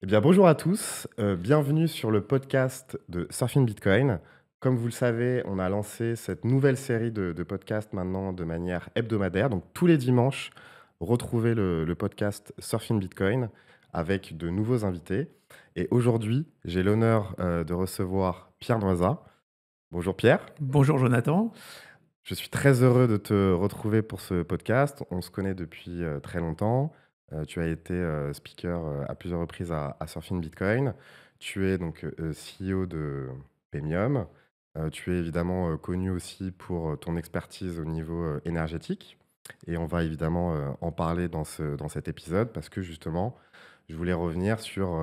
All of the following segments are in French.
Eh bien, bonjour à tous, bienvenue sur le podcast de Surfing Bitcoin. Comme vous le savez, on a lancé cette nouvelle série de podcasts maintenant de manière hebdomadaire. Donc tous les dimanches, retrouvez le podcast Surfing Bitcoin avec de nouveaux invités. Et aujourd'hui, j'ai l'honneur de recevoir Pierre Noisa. Bonjour Pierre. Bonjour Jonathan. Je suis très heureux de te retrouver pour ce podcast. On se connaît depuis très longtemps. Tu as été speaker à plusieurs reprises à Surfing Bitcoin. Tu es donc CEO de Pemium. Tu es évidemment connu aussi pour ton expertise au niveau énergétique. Et on va évidemment en parler dans cet épisode parce que justement, je voulais revenir sur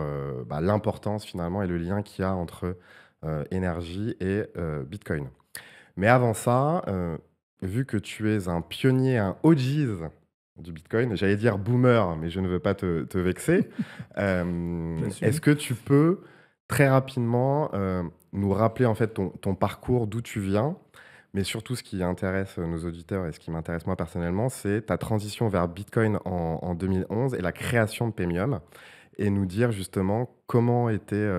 l'importance finalement et le lien qu'il y a entre énergie et Bitcoin. Mais avant ça, vu que tu es un pionnier, un OGs du Bitcoin, j'allais dire boomer, mais je ne veux pas te vexer. Est-ce J'assume. que tu peux très rapidement nous rappeler en fait ton parcours, d'où tu viens, mais surtout ce qui intéresse nos auditeurs et ce qui m'intéresse moi personnellement, c'est ta transition vers Bitcoin en 2011 et la création de Pemium, et nous dire justement comment était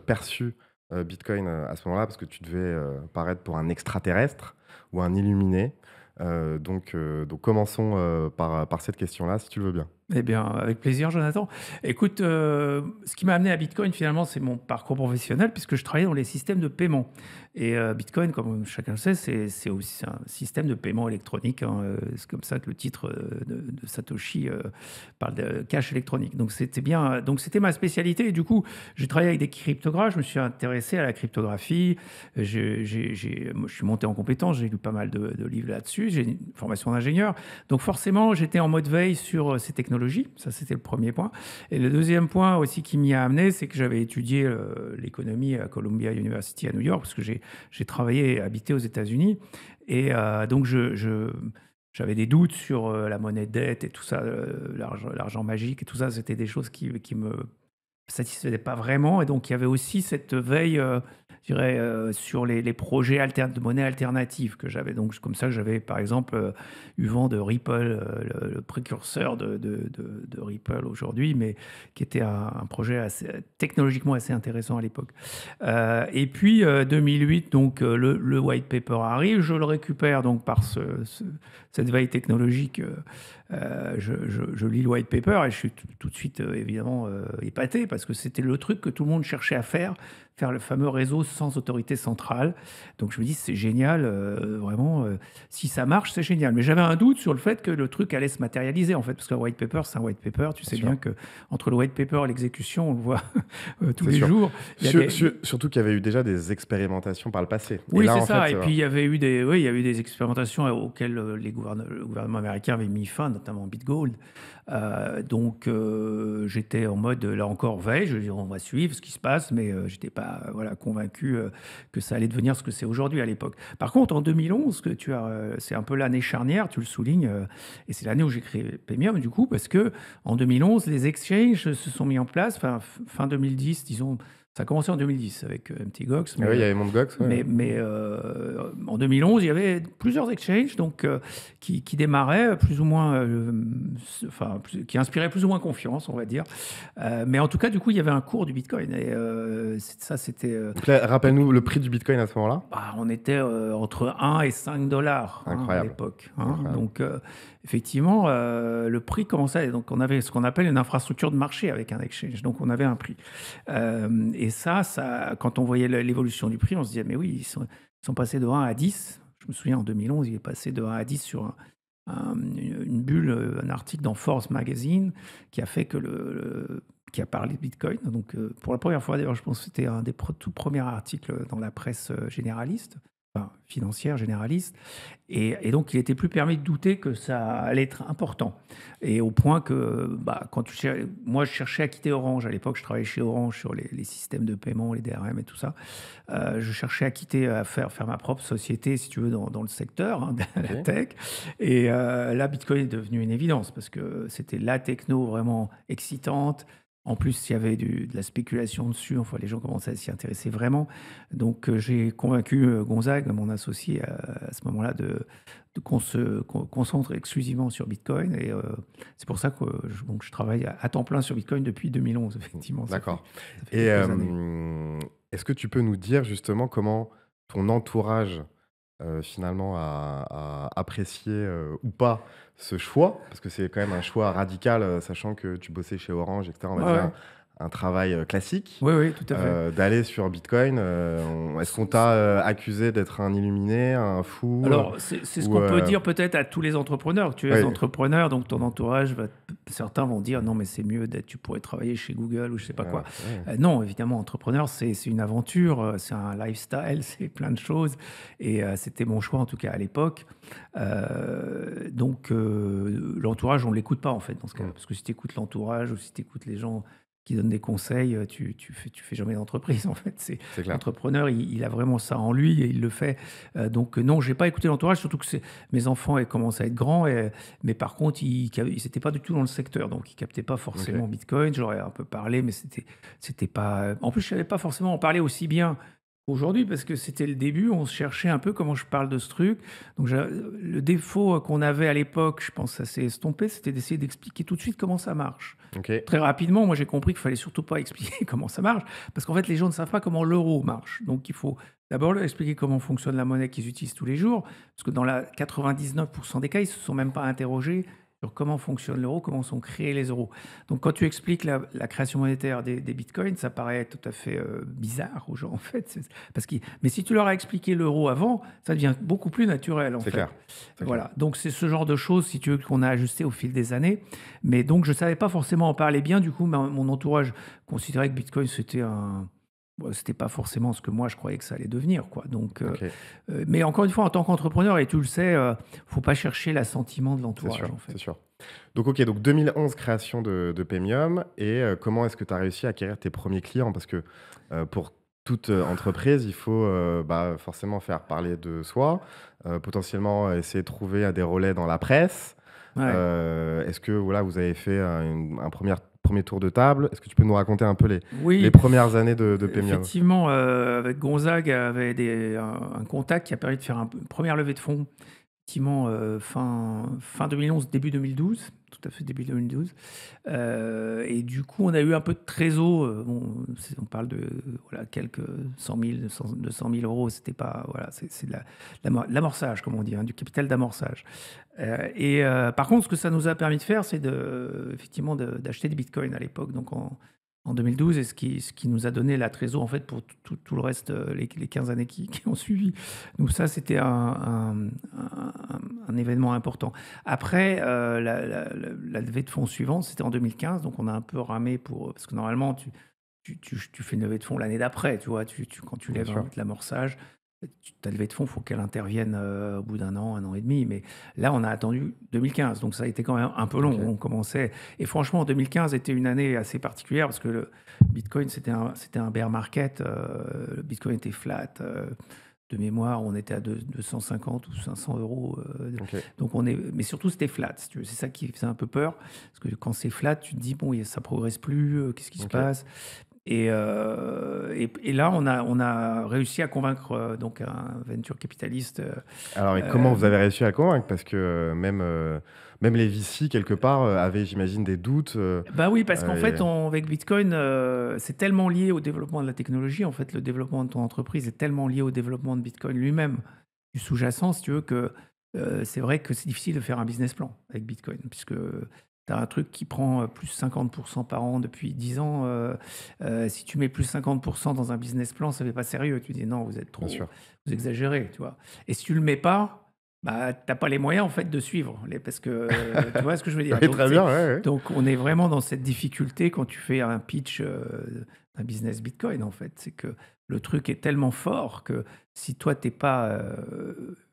perçu Bitcoin à ce moment-là, parce que tu devais paraître pour un extraterrestre ou un illuminé. Donc commençons par cette question-là, si tu le veux bien. Eh bien, avec plaisir, Jonathan. Écoute, ce qui m'a amené à Bitcoin, finalement, c'est mon parcours professionnel, puisque je travaillais dans les systèmes de paiement. Et Bitcoin, comme chacun le sait, c'est aussi un système de paiement électronique, hein. C'est comme ça que le titre de Satoshi parle de cash électronique. Donc, c'était bien. Donc, c'était ma spécialité. Et du coup, j'ai travaillé avec des cryptographes. Je me suis intéressé à la cryptographie. Je suis monté en compétence. J'ai lu pas mal de livres là-dessus. J'ai une formation d'ingénieur. Donc, forcément, j'étais en mode veille sur ces technologies. Ça, c'était le premier point. Et le deuxième point aussi qui m'y a amené, c'est que j'avais étudié l'économie à Columbia University à New York, parce que j'ai travaillé et habité aux États-Unis. Et donc, j'avais des doutes sur la monnaie de dette et tout ça, l'argent magique et tout ça. C'était des choses qui me satisfaisait pas vraiment. Et donc, il y avait aussi cette veille, je dirais, sur les projets de monnaie alternative que j'avais. Donc, comme ça, j'avais, par exemple, eu vent de Ripple, le précurseur de Ripple aujourd'hui, mais qui était un projet technologiquement assez intéressant à l'époque. Et puis, 2008, donc, le white paper arrive. Je le récupère donc par cette veille technologique. Je lis le white paper et je suis tout de suite évidemment épaté parce que c'était le truc que tout le monde cherchait à faire le fameux réseau sans autorité centrale. Donc je me dis c'est génial, vraiment, si ça marche c'est génial. Mais j'avais un doute sur le fait que le truc allait se matérialiser en fait, parce qu'un white paper c'est un white paper, tu Bien sais bien sûr, que entre le white paper et l'exécution on le voit tous c'est les sûr. jours. Il y a des, Surtout qu'il y avait eu déjà des expérimentations par le passé. Et oui, là, c'est en ça. fait, Et puis, il y avait eu oui, il y a eu des expérimentations auxquelles le gouvernement américain avait mis fin, notamment BitGold. Donc, j'étais en mode, là encore, veille. Je veux dire, on va suivre ce qui se passe, mais je n'étais pas voilà, convaincu que ça allait devenir ce que c'est aujourd'hui à l'époque. Par contre, en 2011, c'est un peu l'année charnière, tu le soulignes, et c'est l'année où j'ai créé Pemium, du coup, parce que en 2011, les exchanges se sont mis en place, fin 2010, disons. Ça a commencé en 2010 avec Mt. Gox, ah oui, il y avait Mt. Gox, ouais, ouais. en 2011, il y avait plusieurs exchanges donc, qui démarraient plus ou moins, qui inspiraient plus ou moins confiance, on va dire. Mais en tout cas, du coup, il y avait un cours du Bitcoin. Et ça, c'était. Donc là, rappelle-nous le prix du Bitcoin à ce moment-là. On était entre 1 et 5 dollars à Incroyable, l'époque. incroyable. Donc, effectivement, le prix commençait. Donc, on avait ce qu'on appelle une infrastructure de marché avec un exchange. Donc, on avait un prix. Et ça, quand on voyait l'évolution du prix, on se disait, mais oui, ils sont passés de 1 à 10. Je me souviens, en 2011, il est passé de 1 à 10 sur une bulle, un article dans Forbes Magazine qui a fait que qui a parlé de Bitcoin. Donc, pour la première fois, d'ailleurs, je pense que c'était un des tout premiers articles dans la presse généraliste, enfin, financière généraliste. Et donc, il n'était plus permis de douter que ça allait être important. Et au point que, moi, je cherchais à quitter Orange. À l'époque, je travaillais chez Orange sur les systèmes de paiement, les DRM et tout ça. Je cherchais à quitter, à faire ma propre société, si tu veux, dans le secteur de Ok. la tech. Et là, Bitcoin est devenu une évidence parce que c'était la techno vraiment excitante. En plus, il y avait de la spéculation dessus, enfin, les gens commençaient à s'y intéresser vraiment. Donc, j'ai convaincu Gonzague, mon associé, à ce moment-là, qu'on se concentre exclusivement sur Bitcoin. Et c'est pour ça que donc, je travaille à temps plein sur Bitcoin depuis 2011, effectivement. D'accord. Ça fait Et quelques années. est-ce que tu peux nous dire justement comment ton entourage, finalement a apprécié, ou pas ce choix? Parce que c'est quand même un choix radical, sachant que tu bossais chez Orange et que tu as, on va Ouais, dire, ouais. un travail, classique, Oui, oui, tout à fait. d'aller sur Bitcoin. Est-ce qu'on t'a, accusé d'être un illuminé, un fou, Alors, c'est ce ou qu'on peut dire peut-être à tous les entrepreneurs. Tu es oui, entrepreneur, donc ton entourage certains vont dire non, mais c'est mieux d'être, tu pourrais travailler chez Google ou je sais pas quoi. ouais, Non, évidemment, entrepreneur, c'est une aventure, c'est un lifestyle, c'est plein de choses. Et c'était mon choix en tout cas à l'époque. Donc, l'entourage, on l'écoute pas en fait dans ce cas, mmh, parce que si tu écoutes l'entourage ou si tu écoutes les gens qui donnent des conseils, tu fais jamais d'entreprise en fait. C'est c'est clair. l'entrepreneur, il a vraiment ça en lui et il le fait. Donc non, j'ai pas écouté l'entourage, surtout que mes enfants commencent à être grands, mais par contre, ils n'étaient pas du tout dans le secteur, donc ils captaient pas OK, forcément Bitcoin. J'aurais un peu parlé, mais c'était pas. En plus, je savais pas forcément en parler aussi bien aujourd'hui parce que c'était le début. On se cherchait un peu comment je parle de ce truc. Donc le défaut qu'on avait à l'époque, je pense, que ça s'est estompé, c'était d'essayer d'expliquer tout de suite comment ça marche. OK, Très rapidement, moi j'ai compris qu'il fallait surtout pas expliquer comment ça marche, parce qu'en fait les gens ne savent pas comment l'euro marche. Donc il faut d'abord leur expliquer comment fonctionne la monnaie qu'ils utilisent tous les jours, parce que dans la 99% des cas, ils se sont même pas interrogés sur comment fonctionne l'euro, comment sont créés les euros. Donc quand tu expliques la création monétaire des bitcoins, ça paraît tout à fait bizarre aux gens en fait. Mais si tu leur as expliqué l'euro avant, ça devient beaucoup plus naturel en c'est fait. clair, c'est clair. Voilà, donc c'est ce genre de choses, si tu veux, qu'on a ajusté au fil des années. Mais donc, je ne savais pas forcément en parler bien. Du coup, mon entourage considérait que Bitcoin, c'était pas forcément ce que moi, je croyais que ça allait devenir, quoi. Donc, OK, mais encore une fois, en tant qu'entrepreneur, et tu le sais, faut pas chercher l'assentiment de c'est l'entourage, sûr, en fait. c'est sûr. Donc OK, donc 2011 création de Paymium, et comment est-ce que tu as réussi à acquérir tes premiers clients? Parce que, pour toute, entreprise, il faut, bah, forcément faire parler de soi, potentiellement essayer de trouver, des relais dans la presse. Ouais. Est-ce que voilà, vous avez fait un premier tour de table? Est-ce que tu peux nous raconter un peu les Oui, premières années de Paymium? effectivement, avec Gonzague, avait un contact qui a permis de faire une première levée de fonds. Effectivement, fin 2011, début 2012, tout à fait début 2012. Et du coup, on a eu un peu de trésor. Bon, on parle de voilà, quelques 100 000, 200 000 euros. C'était pas, voilà, c'est de l'amorçage, comme on dit, hein, du capital d'amorçage. Par contre, ce que ça nous a permis de faire, c'est effectivement d'acheter des bitcoins à l'époque, donc en 2012, et ce qui nous a donné la trésor en fait pour tout le reste, les 15 années qui ont suivi. Donc ça, c'était un événement important. Après, la levée de fonds suivante, c'était en 2015, donc on a un peu ramé parce que normalement, tu fais une levée de fonds l'année d'après, tu vois, quand tu Bien lèves sûr. de l'amorçage, ta levée de fonds, il faut qu'elle intervienne au bout d'un an et demi. Mais là, on a attendu 2015, donc ça a été quand même un peu long. OK. On commençait, et franchement, 2015 était une année assez particulière parce que le Bitcoin, c'était un bear market. Le Bitcoin était flat. De mémoire, on était à 250 ou 500 euros. OK. Donc mais surtout, c'était flat. Si tu veux. C'est ça qui faisait un peu peur. Parce que quand c'est flat, tu te dis, bon, ça progresse plus, qu'est-ce qui se OK. passe? Et là, on a réussi à convaincre donc un venture capitaliste. Alors, et comment euh, vous avez réussi à le convaincre? Parce que, même les VC quelque part, avaient, j'imagine, des doutes, Bah oui, parce qu'en et fait, avec Bitcoin, c'est tellement lié au développement de la technologie. En fait, le développement de ton entreprise est tellement lié au développement de Bitcoin lui-même, du sous-jacent, si tu veux, que c'est vrai que c'est difficile de faire un business plan avec Bitcoin, puisque tu as un truc qui prend plus 50% par an depuis 10 ans. Si tu mets plus 50% dans un business plan, ça fait pas sérieux. Tu dis non, vous êtes bien trop, sûr. vous exagérez, tu vois. Et si tu le mets pas, bah, t'as pas les moyens en fait de suivre, parce que tu vois ce que je veux dire. Oui, très bien, ouais, ouais. Donc, on est vraiment dans cette difficulté quand tu fais un pitch d'un business Bitcoin, en fait. C'est que le truc est tellement fort que si toi, t'es pas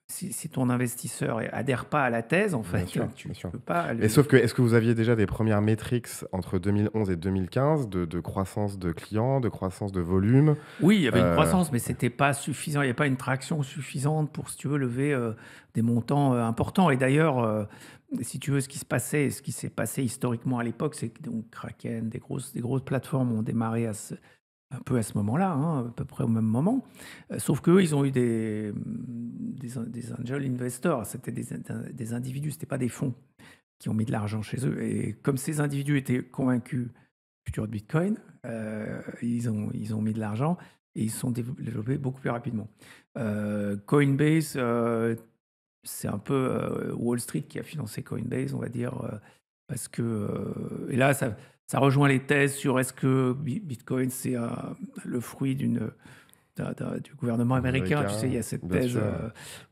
si ton investisseur adhère pas à la thèse, en Bien fait, sûr, tu bien sûr. peux pas Mais lui. sauf que, est-ce que vous aviez déjà des premières métriques entre 2011 et 2015 de croissance de clients, de croissance de volume? Oui, il y avait une Euh, croissance, mais c'était pas suffisant. Il n'y a pas une traction suffisante pour, si tu veux, lever des montants importants. Et d'ailleurs, si tu veux, ce qui s'est passé historiquement à l'époque, c'est que donc Kraken, des grosses plateformes ont démarré un peu à ce moment-là, hein, à peu près au même moment. Sauf qu'eux, ils ont eu des angel investors. C'était des individus, c'était pas des fonds qui ont mis de l'argent chez eux. Et comme ces individus étaient convaincus du futur de Bitcoin, ils ont mis de l'argent et ils se sont développés beaucoup plus rapidement. Coinbase, c'est un peu Wall Street qui a financé Coinbase, on va dire, parce que... et là, ça rejoint les thèses sur est-ce que Bitcoin, c'est le fruit du gouvernement américain. Tu sais, il y a cette bien thèse sûr.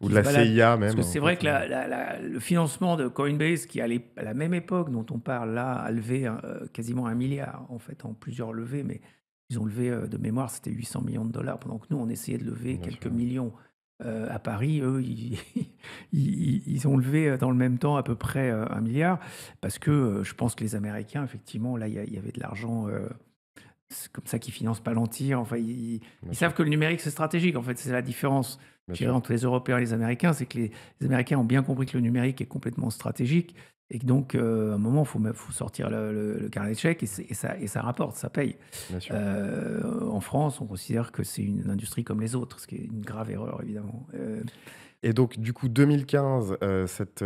Ou qui de se la balade. CIA Parce même, que en c'est vrai fait. que le financement de Coinbase, qui à la même époque dont on parle là, a levé quasiment 1 milliard, en fait, en plusieurs levées, mais ils ont levé de mémoire, c'était 800 millions de dollars, pendant que nous, on essayait de lever Bien quelques sûr. millions à Paris. Eux, ils ont levé dans le même temps à peu près 1 milliard, parce que je pense que les Américains, effectivement, là, il y avait de l'argent. C'est comme ça qu'ils financent Palantir. Enfin, Bien ils sûr. savent que le numérique, c'est stratégique. En fait, c'est la différence, Bien je dirais, sûr. entre les Européens et les Américains. C'est que les Américains ont bien compris que le numérique est complètement stratégique et que donc, à un moment, il faut sortir le carnet de chèques et ça rapporte, ça paye. Bien sûr. En France, on considère que c'est une industrie comme les autres, ce qui est une grave erreur, évidemment. Et donc, du coup, 2015, cette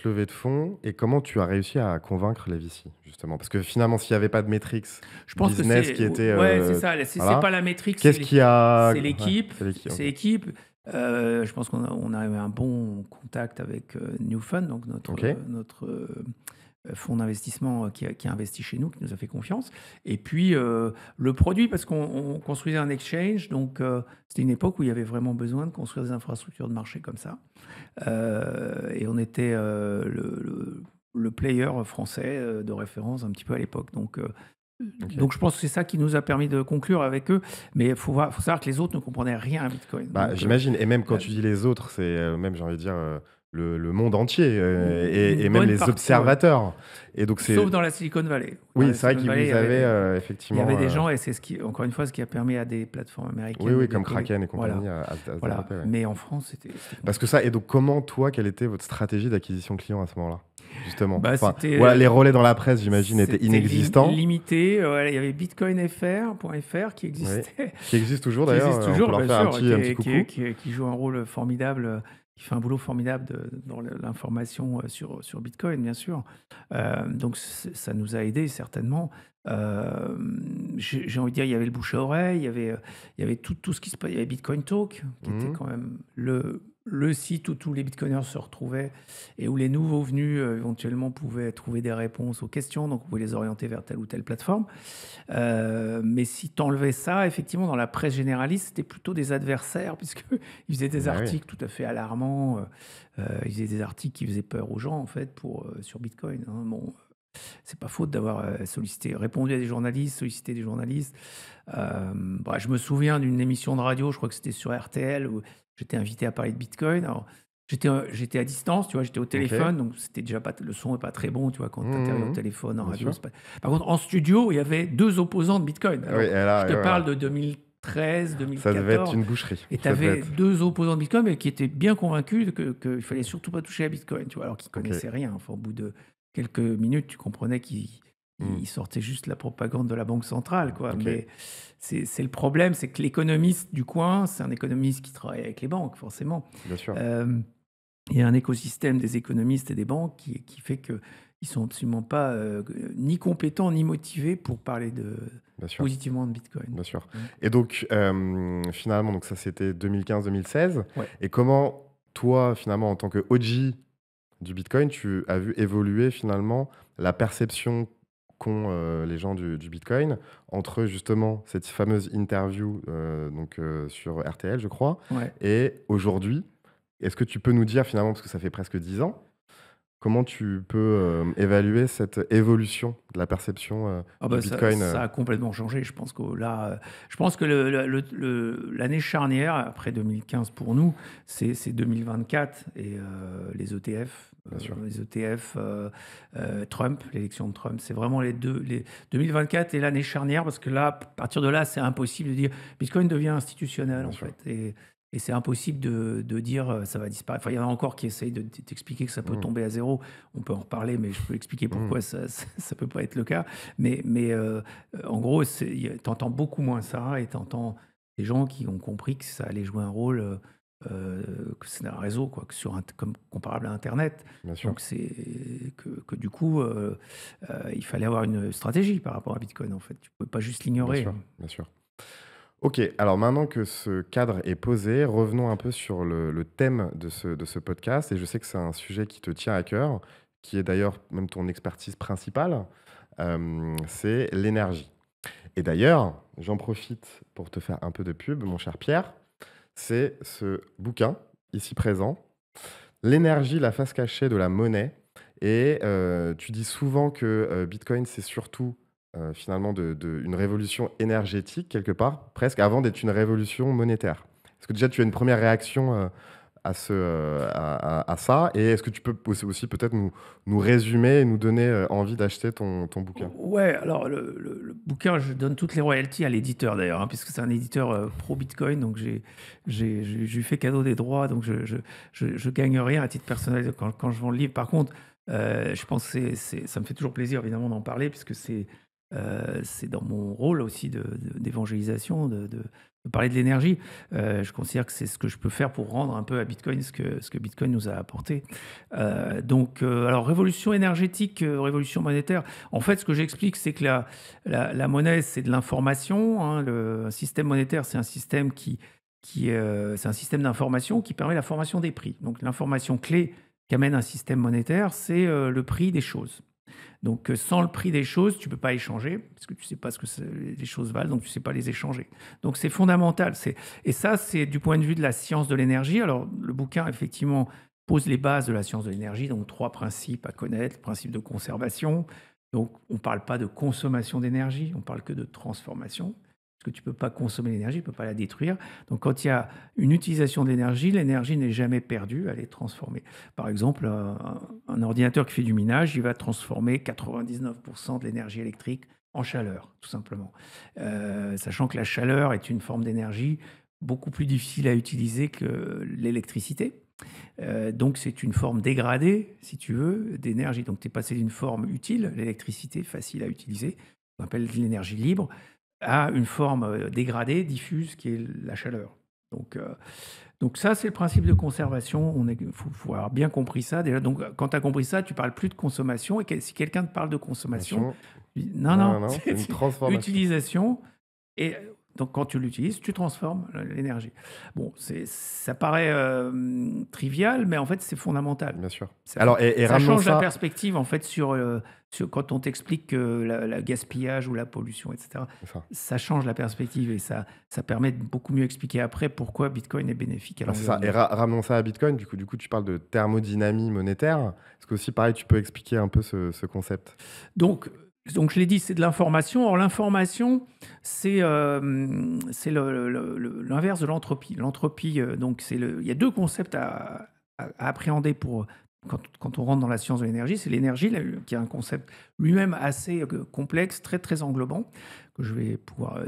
levée de fonds, et comment tu as réussi à convaincre les VC, justement? Parce que finalement, s'il n'y avait pas de metrics Je pense que business c'est... qui étaient... Ouais, c'est ça. C'est voilà. pas la métrique, Qu'est-ce qui a... c'est Ouais, l'équipe. c'est l'équipe. C'est Ok. l'équipe. Je pense on a eu un bon contact avec New Fund, donc Ok. notre fonds d'investissement qui a investi chez nous, qui nous a fait confiance. Et puis le produit, parce qu'on construisait un exchange, donc c'était une époque où il y avait vraiment besoin de construire des infrastructures de marché comme ça. Et on était le player français de référence un petit peu à l'époque. Ok. Donc je pense que c'est ça qui nous a permis de conclure avec eux. Mais il faut savoir que les autres ne comprenaient rien à Bitcoin. Bah, Donc, j'imagine. Et même quand la- tu dis les autres, c'est même, j'ai envie de dire, le monde entier, une et même bonne les partie, ouais. observateurs. Et donc, Sauf c'est... dans la Silicon Valley. Dans Oui, la c'est vrai Silicon qu'ils Valley, vous avaient il y effectivement... avait des gens, et c'est encore une fois, ce qui a permis à des plateformes oui, américaines oui, de comme décoller. Kraken et Voilà. compagnie à se Voilà. développer. Ouais. Mais en France, c'était Parce que ça, et donc comment, toi, quelle était votre stratégie d'acquisition client à ce moment-là, justement? Bah, Enfin, c'était voilà, les relais dans la presse, j'imagine, étaient c'était inexistants. limité. Voilà, il y avait bitcoinfr.fr qui Oui. existait. Qui existe toujours Qui d'ailleurs. existe On peut toujours, leur bien faire sûr, un petit coucou. qui joue un rôle formidable, qui fait un boulot formidable dans l'information sur Bitcoin, bien sûr. Donc ça nous a aidés, certainement. J'ai envie de dire, il y avait le bouche à oreille, il y avait tout ce qui se passait. Il y avait Bitcoin Talk, qui était quand même le site où tous les bitcoiners se retrouvaient et où les nouveaux venus éventuellement pouvaient trouver des réponses aux questions, donc vous pouvez les orienter vers telle ou telle plateforme. Mais si tu enlevais ça, effectivement, dans la presse généraliste, c'était plutôt des adversaires, puisqu'ils faisaient des Bah oui. articles tout à fait alarmants. Ils faisaient des articles qui faisaient peur aux gens, en fait, sur Bitcoin. Hein. Bon, c'est pas faute d'avoir répondu à des journalistes, sollicité des journalistes. Je me souviens d'une émission de radio, je crois que c'était sur RTL, où j'étais invité à parler de Bitcoin. Alors, j'étais à distance, tu vois, j'étais au téléphone, donc c'était déjà pas, le son n'est pas très bon, tu vois, quand tu interviens au téléphone, en Bien radio. sûr. Par contre, en studio, il y avait 2 opposants de Bitcoin. Alors, Oui, et là, je te ouais, parle voilà. de 2013, Ça devait être 2014. une boucherie. Et tu Ça devait avais être. 2 opposants de Bitcoin, mais qui étaient bien convaincus qu'il fallait surtout pas toucher à Bitcoin, tu vois, alors qu'ils Ok. connaissaient rien. Enfin, au bout de quelques minutes, tu comprenais qu'ils sortaient juste la propagande de la Banque centrale, quoi. Ok. Mais c'est le problème, c'est que l'économiste du coin, c'est un économiste qui travaille avec les banques, forcément. Bien sûr. Il y a un écosystème des économistes et des banques qui fait qu'ils ne sont absolument pas ni compétents ni motivés pour parler Bien sûr. positivement de Bitcoin. Bien sûr. Et donc, finalement, donc ça c'était 2015-2016. Ouais. Et comment, toi, finalement, en tant que OG du Bitcoin, tu as vu évoluer finalement la perception qu'ont les gens du Bitcoin entre justement cette fameuse interview sur RTL, je crois, Ouais. et aujourd'hui? Est-ce que tu peux nous dire finalement, parce que ça fait presque 10 ans, Comment tu peux évaluer cette évolution de la perception Ah du bah Bitcoin ça a complètement changé. Je pense que là, je pense que l'année charnière, après 2015 pour nous, c'est 2024 et les ETF, bien sûr. Trump, l'élection de Trump, c'est vraiment les deux. 2024 est l'année charnière parce que là, à partir de là, c'est impossible de dire Bitcoin devient institutionnel Bien en sûr. fait. Et c'est impossible de dire ça va disparaître. Enfin, il y en a encore qui essayent de t'expliquer que ça peut Mmh. tomber à zéro. On peut en reparler, mais je peux expliquer Mmh. pourquoi ça ne peut pas être le cas. Mais en gros, tu entends beaucoup moins ça et tu entends des gens qui ont compris que ça allait jouer un rôle, que c'est un réseau, quoi, que comme comparable à Internet. Bien sûr. Donc, c'est que du coup, il fallait avoir une stratégie par rapport à Bitcoin, en fait. Tu ne pouvais pas juste Bien l'ignorer. sûr. Bien sûr. Ok, alors maintenant que ce cadre est posé, revenons un peu sur le thème de ce podcast. Et je sais que c'est un sujet qui te tient à cœur, qui est d'ailleurs même ton expertise principale, c'est l'énergie. Et d'ailleurs, j'en profite pour te faire un peu de pub, mon cher Pierre. C'est ce bouquin, ici présent, L'énergie, la face cachée de la monnaie. Et tu dis souvent que Bitcoin, c'est surtout finalement une révolution énergétique, quelque part, presque, avant d'être une révolution monétaire. Est-ce que déjà tu as une première réaction à ça? Et est-ce que tu peux aussi peut-être nous résumer et nous donner envie d'acheter ton bouquin? Ouais, alors le bouquin, je donne toutes les royalties à l'éditeur d'ailleurs, hein, puisque c'est un éditeur pro-Bitcoin, donc je lui fais cadeau des droits, donc je gagne rien à titre personnel quand je vends le livre. Par contre, je pense que ça me fait toujours plaisir évidemment d'en parler, puisque c'est dans mon rôle aussi d'évangélisation, de parler de l'énergie. Je considère que c'est ce que je peux faire pour rendre un peu à Bitcoin ce que Bitcoin nous a apporté. Alors révolution énergétique, révolution monétaire. En fait, ce que j'explique, c'est que la monnaie, c'est de l'information, hein. Un système monétaire, c'est un système c'est un système d'information qui permet la formation des prix. Donc l'information clé qu'amène un système monétaire, c'est le prix des choses. Donc, sans le prix des choses, tu ne peux pas échanger, parce que tu ne sais pas ce que les choses valent, donc tu ne sais pas les échanger. Donc, c'est fondamental. Et ça, c'est du point de vue de la science de l'énergie. Alors, le bouquin, effectivement, pose les bases de la science de l'énergie, donc 3 principes à connaître, le principe de conservation. Donc, on ne parle pas de consommation d'énergie, on parle que de transformation. Parce que tu ne peux pas consommer l'énergie, tu ne peux pas la détruire. Donc, quand il y a une utilisation de l'énergie n'est jamais perdue, elle est transformée. Par exemple, un ordinateur qui fait du minage, il va transformer 99% de l'énergie électrique en chaleur, tout simplement. Sachant que la chaleur est une forme d'énergie beaucoup plus difficile à utiliser que l'électricité. Donc c'est une forme dégradée, si tu veux, d'énergie. Donc tu es passé d'une forme utile, l'électricité, facile à utiliser, qu'on appelle l'énergie libre, à une forme dégradée, diffuse, qui est la chaleur. Donc ça, c'est le principe de conservation. Il faut avoir bien compris ça. Déjà, donc, quand tu as compris ça, tu ne parles plus de consommation. Et si quelqu'un te parle de consommation, Consommation. tu dis, non, Non, non, non, non, c'est une c'est transformation. utilisation. Et donc, quand tu l'utilises, tu transformes l'énergie. Bon, ça paraît trivial, mais en fait, c'est fondamental. Bien sûr. Ça, Alors, et ça ramenons change la ça. perspective, en fait, quand on t'explique que la gaspillage ou la pollution, etc., C'est ça. ça change la perspective et ça permet de beaucoup mieux expliquer après pourquoi Bitcoin est bénéfique à Ah, c'est ça. Et l'environnement. ramenons ça à Bitcoin. Du coup, tu parles de thermodynamie monétaire. Est-ce que aussi, pareil, tu peux expliquer un peu ce concept? Donc, je l'ai dit, c'est de l'information. Or, l'information, c'est l'inverse de l'entropie. L'entropie, il y a deux concepts à appréhender quand on rentre dans la science de l'énergie. C'est l'énergie, là, qui est un concept lui-même assez complexe, très, très englobant, que je vais pouvoir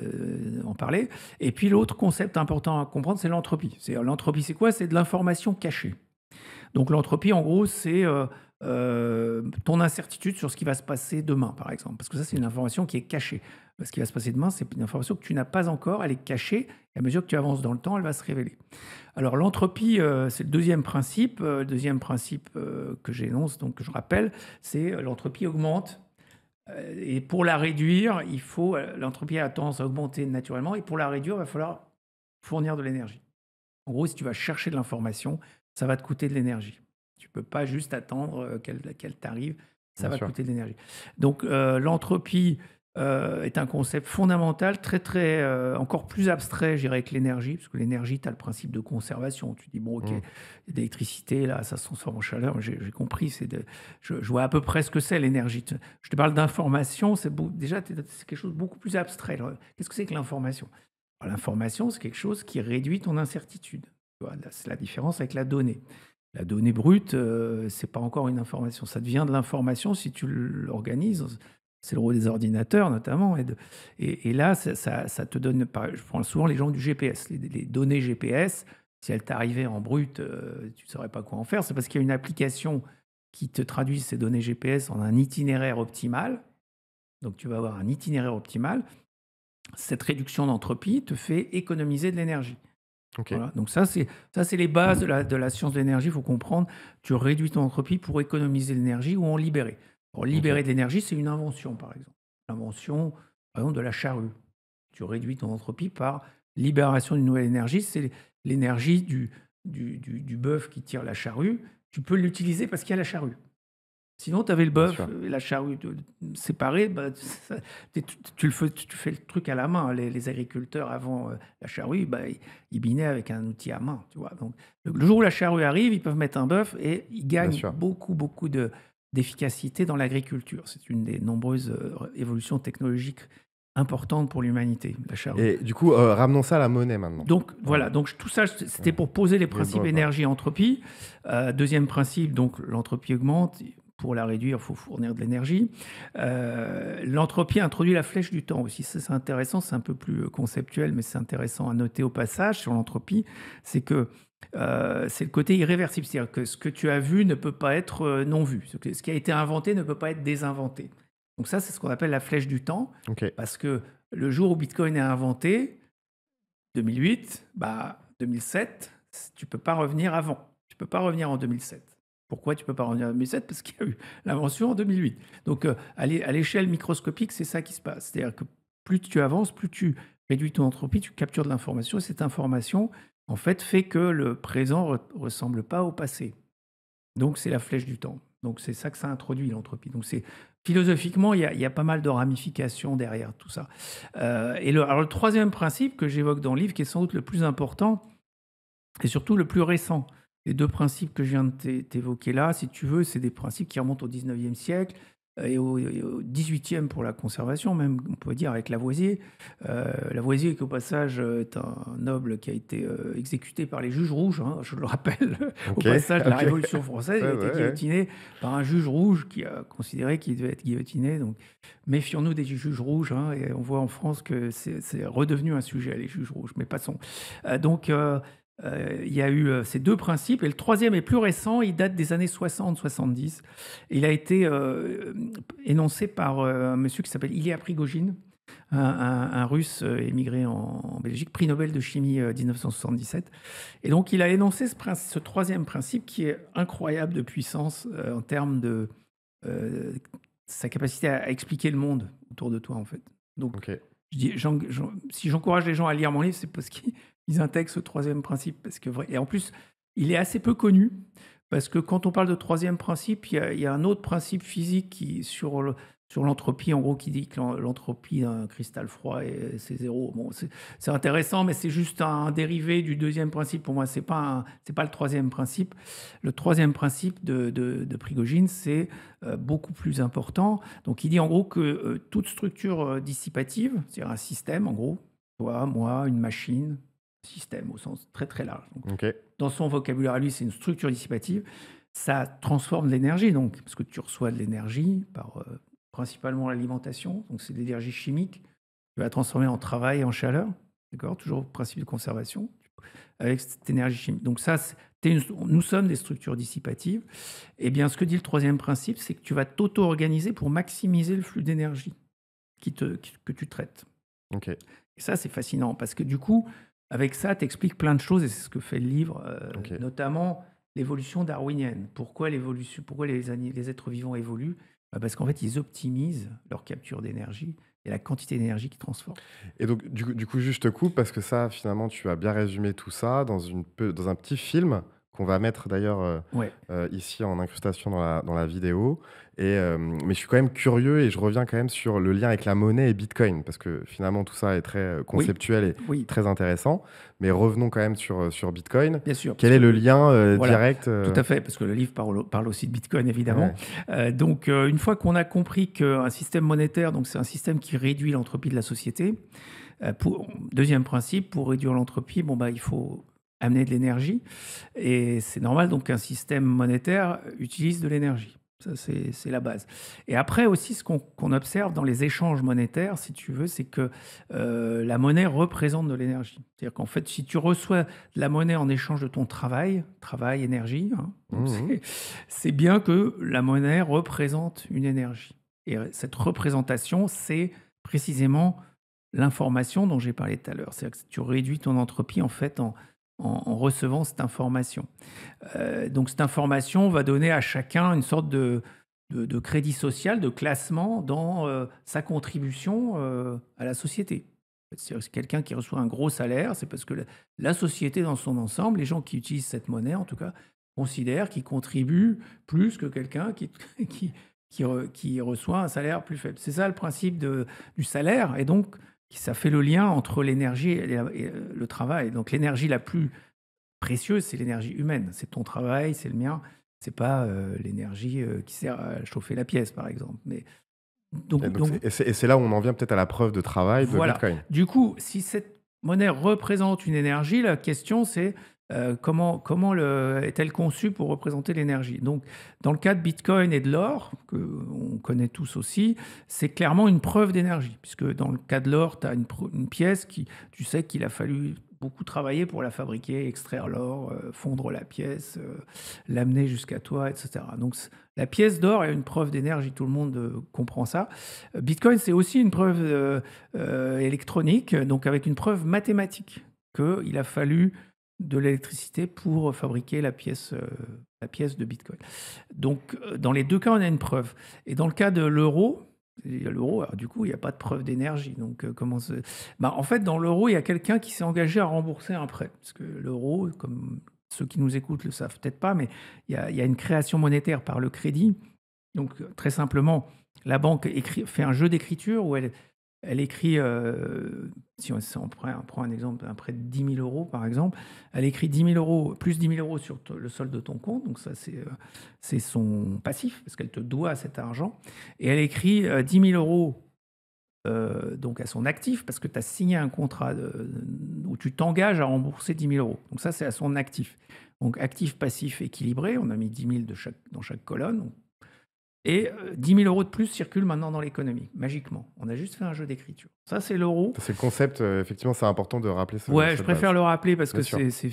en parler. Et puis, l'autre concept important à comprendre, c'est l'entropie. L'entropie, c'est quoi? C'est de l'information cachée. Donc l'entropie, en gros, c'est ton incertitude sur ce qui va se passer demain, par exemple. Parce que ça, c'est une information qui est cachée. Ce qui va se passer demain, c'est une information que tu n'as pas encore, elle est cachée. Et à mesure que tu avances dans le temps, elle va se révéler. Alors l'entropie, c'est le deuxième principe. Le deuxième principe que j'énonce, donc que je rappelle, c'est l'entropie augmente. Et pour la réduire, l'entropie a tendance à augmenter naturellement. Et pour la réduire, il va falloir fournir de l'énergie. En gros, si tu vas chercher de l'information, ça va te coûter de l'énergie. Tu ne peux pas juste attendre qu'elle t'arrive, ça Bien va sûr. coûter de l'énergie. Donc l'entropie, est un concept fondamental, très, très, encore plus abstrait, je dirais, que l'énergie, parce que l'énergie, tu as le principe de conservation. Tu dis, bon, OK, il y Mmh. a de l'électricité, là, ça se transforme en chaleur, j'ai compris, je vois à peu près ce que c'est l'énergie. Je te parle d'information, déjà, c'est quelque chose de beaucoup plus abstrait. Alors, qu'est-ce que c'est que l'information? Alors, l'information, c'est quelque chose qui réduit ton incertitude. Tu vois, là, c'est la différence avec la donnée. La donnée brute, c'est pas encore une information. Ça devient de l'information si tu l'organises. C'est le rôle des ordinateurs notamment. Et là, ça te donne. Je prends souvent l'exemple du GPS. Les données GPS, si elles t'arrivaient en brut, tu ne saurais pas quoi en faire. C'est parce qu'il y a une application qui te traduit ces données GPS en un itinéraire optimal. Donc tu vas avoir un itinéraire optimal. Cette réduction d'entropie te fait économiser de l'énergie. OK. Voilà, donc ça c'est les bases de la science de l'énergie, il faut comprendre. Tu réduis ton entropie pour économiser de l'énergie ou en libérer. Alors OK. libérer de l'énergie, c'est une invention, par exemple. L'invention, par exemple, de la charrue. Tu réduis ton entropie par libération d'une nouvelle énergie. C'est l'énergie du bœuf qui tire la charrue. Tu peux l'utiliser parce qu'il y a la charrue. Sinon, tu avais le Bien bœuf sûr. et la charrue séparés, bah, tu fais le truc à la main. Les agriculteurs, avant la charrue, bah, ils binaient avec un outil à main. Tu vois. Donc, le jour où la charrue arrive, ils peuvent mettre un bœuf et ils Bien gagnent sûr. beaucoup, beaucoup d'efficacité dans l'agriculture. C'est une des nombreuses évolutions technologiques importantes pour l'humanité, la charrue. Et du coup, ramenons ça à la monnaie maintenant. Donc voilà, Heu, donc tout ça, c'était ouais. pour poser les Le principes bon quoi. énergie-entropie. Deuxième principe, donc l'entropie augmente. Pour la réduire, il faut fournir de l'énergie. L'entropie introduit la flèche du temps aussi. Ça, c'est intéressant, c'est un peu plus conceptuel, mais c'est intéressant à noter au passage sur l'entropie. C'est que c'est le côté irréversible. C'est-à-dire que ce que tu as vu ne peut pas être non vu. Ce qui a été inventé ne peut pas être désinventé. Donc ça, c'est ce qu'on appelle la flèche du temps. OK. Parce que le jour où Bitcoin est inventé, 2008, bah, 2007, tu peux pas revenir avant. Tu peux pas revenir en 2007. Pourquoi tu peux pas revenir en 2007? Parce qu'il y a eu l'invention en 2008. Donc, à l'échelle microscopique, c'est ça qui se passe. C'est-à-dire que plus tu avances, plus tu réduis ton entropie, tu captures de l'information. Et cette information, en fait, fait que le présent ne ressemble pas au passé. Donc, c'est la flèche du temps. Donc, c'est ça que ça introduit, l'entropie. Donc, philosophiquement, il y a pas mal de ramifications derrière tout ça. Alors, le troisième principe que j'évoque dans le livre, qui est sans doute le plus important, et surtout le plus récent. Les deux principes que je viens de t'évoquer là, si tu veux, c'est des principes qui remontent au 19e siècle et au 18e pour la conservation, même, on peut dire, avec Lavoisier. Lavoisier, qui au passage est un noble qui a été exécuté par les juges rouges, hein, je le rappelle, au OK. passage de la OK. Révolution française, il Ouais, a été ouais, ouais. guillotiné par un juge rouge qui a considéré qu'il devait être guillotiné. Donc, méfions-nous des juges rouges, hein, et on voit en France que c'est redevenu un sujet, les juges rouges, mais passons. Il y a eu ces deux principes, et le troisième est plus récent, il date des années 60-70. Il a été énoncé par un monsieur qui s'appelle Ilya Prigogine, un Russe émigré en Belgique, prix Nobel de chimie 1977. Et donc il a énoncé ce troisième principe qui est incroyable de puissance en termes de sa capacité à expliquer le monde autour de toi, en fait. Donc OK. si j'encourage les gens à lire mon livre, c'est parce qu'ils intègrent ce troisième principe. Et en plus, il est assez peu connu, parce que quand on parle de troisième principe, il y a un autre principe physique sur l'entropie, en gros, qui dit que l'entropie d'un cristal froid, c'est zéro. Bon, c'est intéressant, mais c'est juste un dérivé du deuxième principe. Pour moi, c'est pas le troisième principe. Le troisième principe de Prigogine, c'est beaucoup plus important. Donc, il dit en gros que toute structure dissipative, c'est-à-dire un système, en gros, toi, moi, une machine, système au sens très très large. Donc, OK. dans son vocabulaire à lui, c'est une structure dissipative. Ça transforme de l'énergie, donc, parce que tu reçois de l'énergie par principalement l'alimentation, donc c'est de l'énergie chimique. Tu vas la transformer en travail et en chaleur, d'accord? Toujours principe de conservation, avec cette énergie chimique. Donc ça, nous sommes des structures dissipatives. Eh bien, ce que dit le troisième principe, c'est que tu vas t'auto-organiser pour maximiser le flux d'énergie que tu traites. OK. Et ça, c'est fascinant, parce que du coup, avec ça, tu expliques plein de choses, et c'est ce que fait le livre, OK. notamment l'évolution darwinienne. Pourquoi les êtres vivants évoluent? Parce qu'en fait, ils optimisent leur capture d'énergie et la quantité d'énergie qu'ils transforment. Et donc du coup, juste te coupe parce que ça, finalement, tu as bien résumé tout ça dans un petit film qu'on va mettre d'ailleurs Ouais. ici en incrustation dans la vidéo. Mais je suis quand même curieux et je reviens quand même sur le lien avec la monnaie et Bitcoin, parce que finalement tout ça est très Oui, conceptuel et oui, très intéressant. Mais revenons quand même sur Bitcoin. bien sûr, parce Quel est que le lien voilà, direct tout à fait, parce que le livre parle aussi de Bitcoin, évidemment. Ouais. Donc, une fois qu'on a compris qu'un système monétaire, donc c'est un système qui réduit l'entropie de la société, deuxième principe, pour réduire l'entropie, bon, bah, il faut amener de l'énergie. Et c'est normal donc qu'un système monétaire utilise de l'énergie. Ça, c'est la base. Et après aussi, ce qu'on observe dans les échanges monétaires, si tu veux, c'est que la monnaie représente de l'énergie. C'est-à-dire qu'en fait, si tu reçois de la monnaie en échange de ton travail, énergie, hein, donc Mhm. c'est bien que la monnaie représente une énergie. Et cette représentation, c'est précisément l'information dont j'ai parlé tout à l'heure. C'est-à-dire que tu réduis ton entropie en fait en recevant cette information. Donc cette information va donner à chacun une sorte de crédit social, de classement dans sa contribution à la société. C'est-à-dire que c'est quelqu'un qui reçoit un gros salaire, c'est parce que la société dans son ensemble, les gens qui utilisent cette monnaie en tout cas, considèrent qu'ils contribuent plus que quelqu'un qui reçoit un salaire plus faible. C'est ça le principe du salaire, et donc ça fait le lien entre l'énergie et le travail. Donc l'énergie la plus précieuse, c'est l'énergie humaine. C'est ton travail, c'est le mien. C'est pas l'énergie qui sert à chauffer la pièce, par exemple. Mais Et donc, donc, donc c'est là où on en vient peut-être à la preuve de travail de voilà. Bitcoin. Du coup, si cette monnaie représente une énergie, la question c'est comment est-elle conçue pour représenter l'énergie. Donc, dans le cas de Bitcoin et de l'or, que on connaît tous aussi, c'est clairement une preuve d'énergie, puisque dans le cas de l'or, tu as une pièce qui, tu sais qu'il a fallu beaucoup travailler pour la fabriquer, extraire l'or, fondre la pièce, l'amener jusqu'à toi, etc. Donc, la pièce d'or est une preuve d'énergie, tout le monde comprend ça. Bitcoin, c'est aussi une preuve électronique, donc avec une preuve mathématique qu'il a fallu de l'électricité pour fabriquer la pièce de Bitcoin. Donc, dans les deux cas, on a une preuve. Et dans le cas de l'euro, alors, du coup, il n'y a pas de preuve d'énergie. Donc, en fait, dans l'euro, il y a quelqu'un qui s'est engagé à rembourser un prêt. Parce que l'euro, comme ceux qui nous écoutent le savent peut-être pas, mais il y a une création monétaire par le crédit. Donc, très simplement, la banque fait un jeu d'écriture où elle écrit, si on prend un exemple, un prêt de 10 000 euros par exemple, elle écrit 10 000 euros, plus 10 000 euros sur le solde de ton compte, donc ça c'est son passif, parce qu'elle te doit cet argent, et elle écrit 10 000 euros donc à son actif, parce que tu as signé un contrat où tu t'engages à rembourser 10 000 euros. Donc ça c'est à son actif. Donc actif, passif, équilibré, on a mis 10 000 dans chaque colonne, et 10 000 euros de plus circulent maintenant dans l'économie, magiquement. On a juste fait un jeu d'écriture. Ça, c'est l'euro. C'est le concept, effectivement, c'est important de rappeler Ouais, je cette préfère base. le rappeler parce Bien que sûr.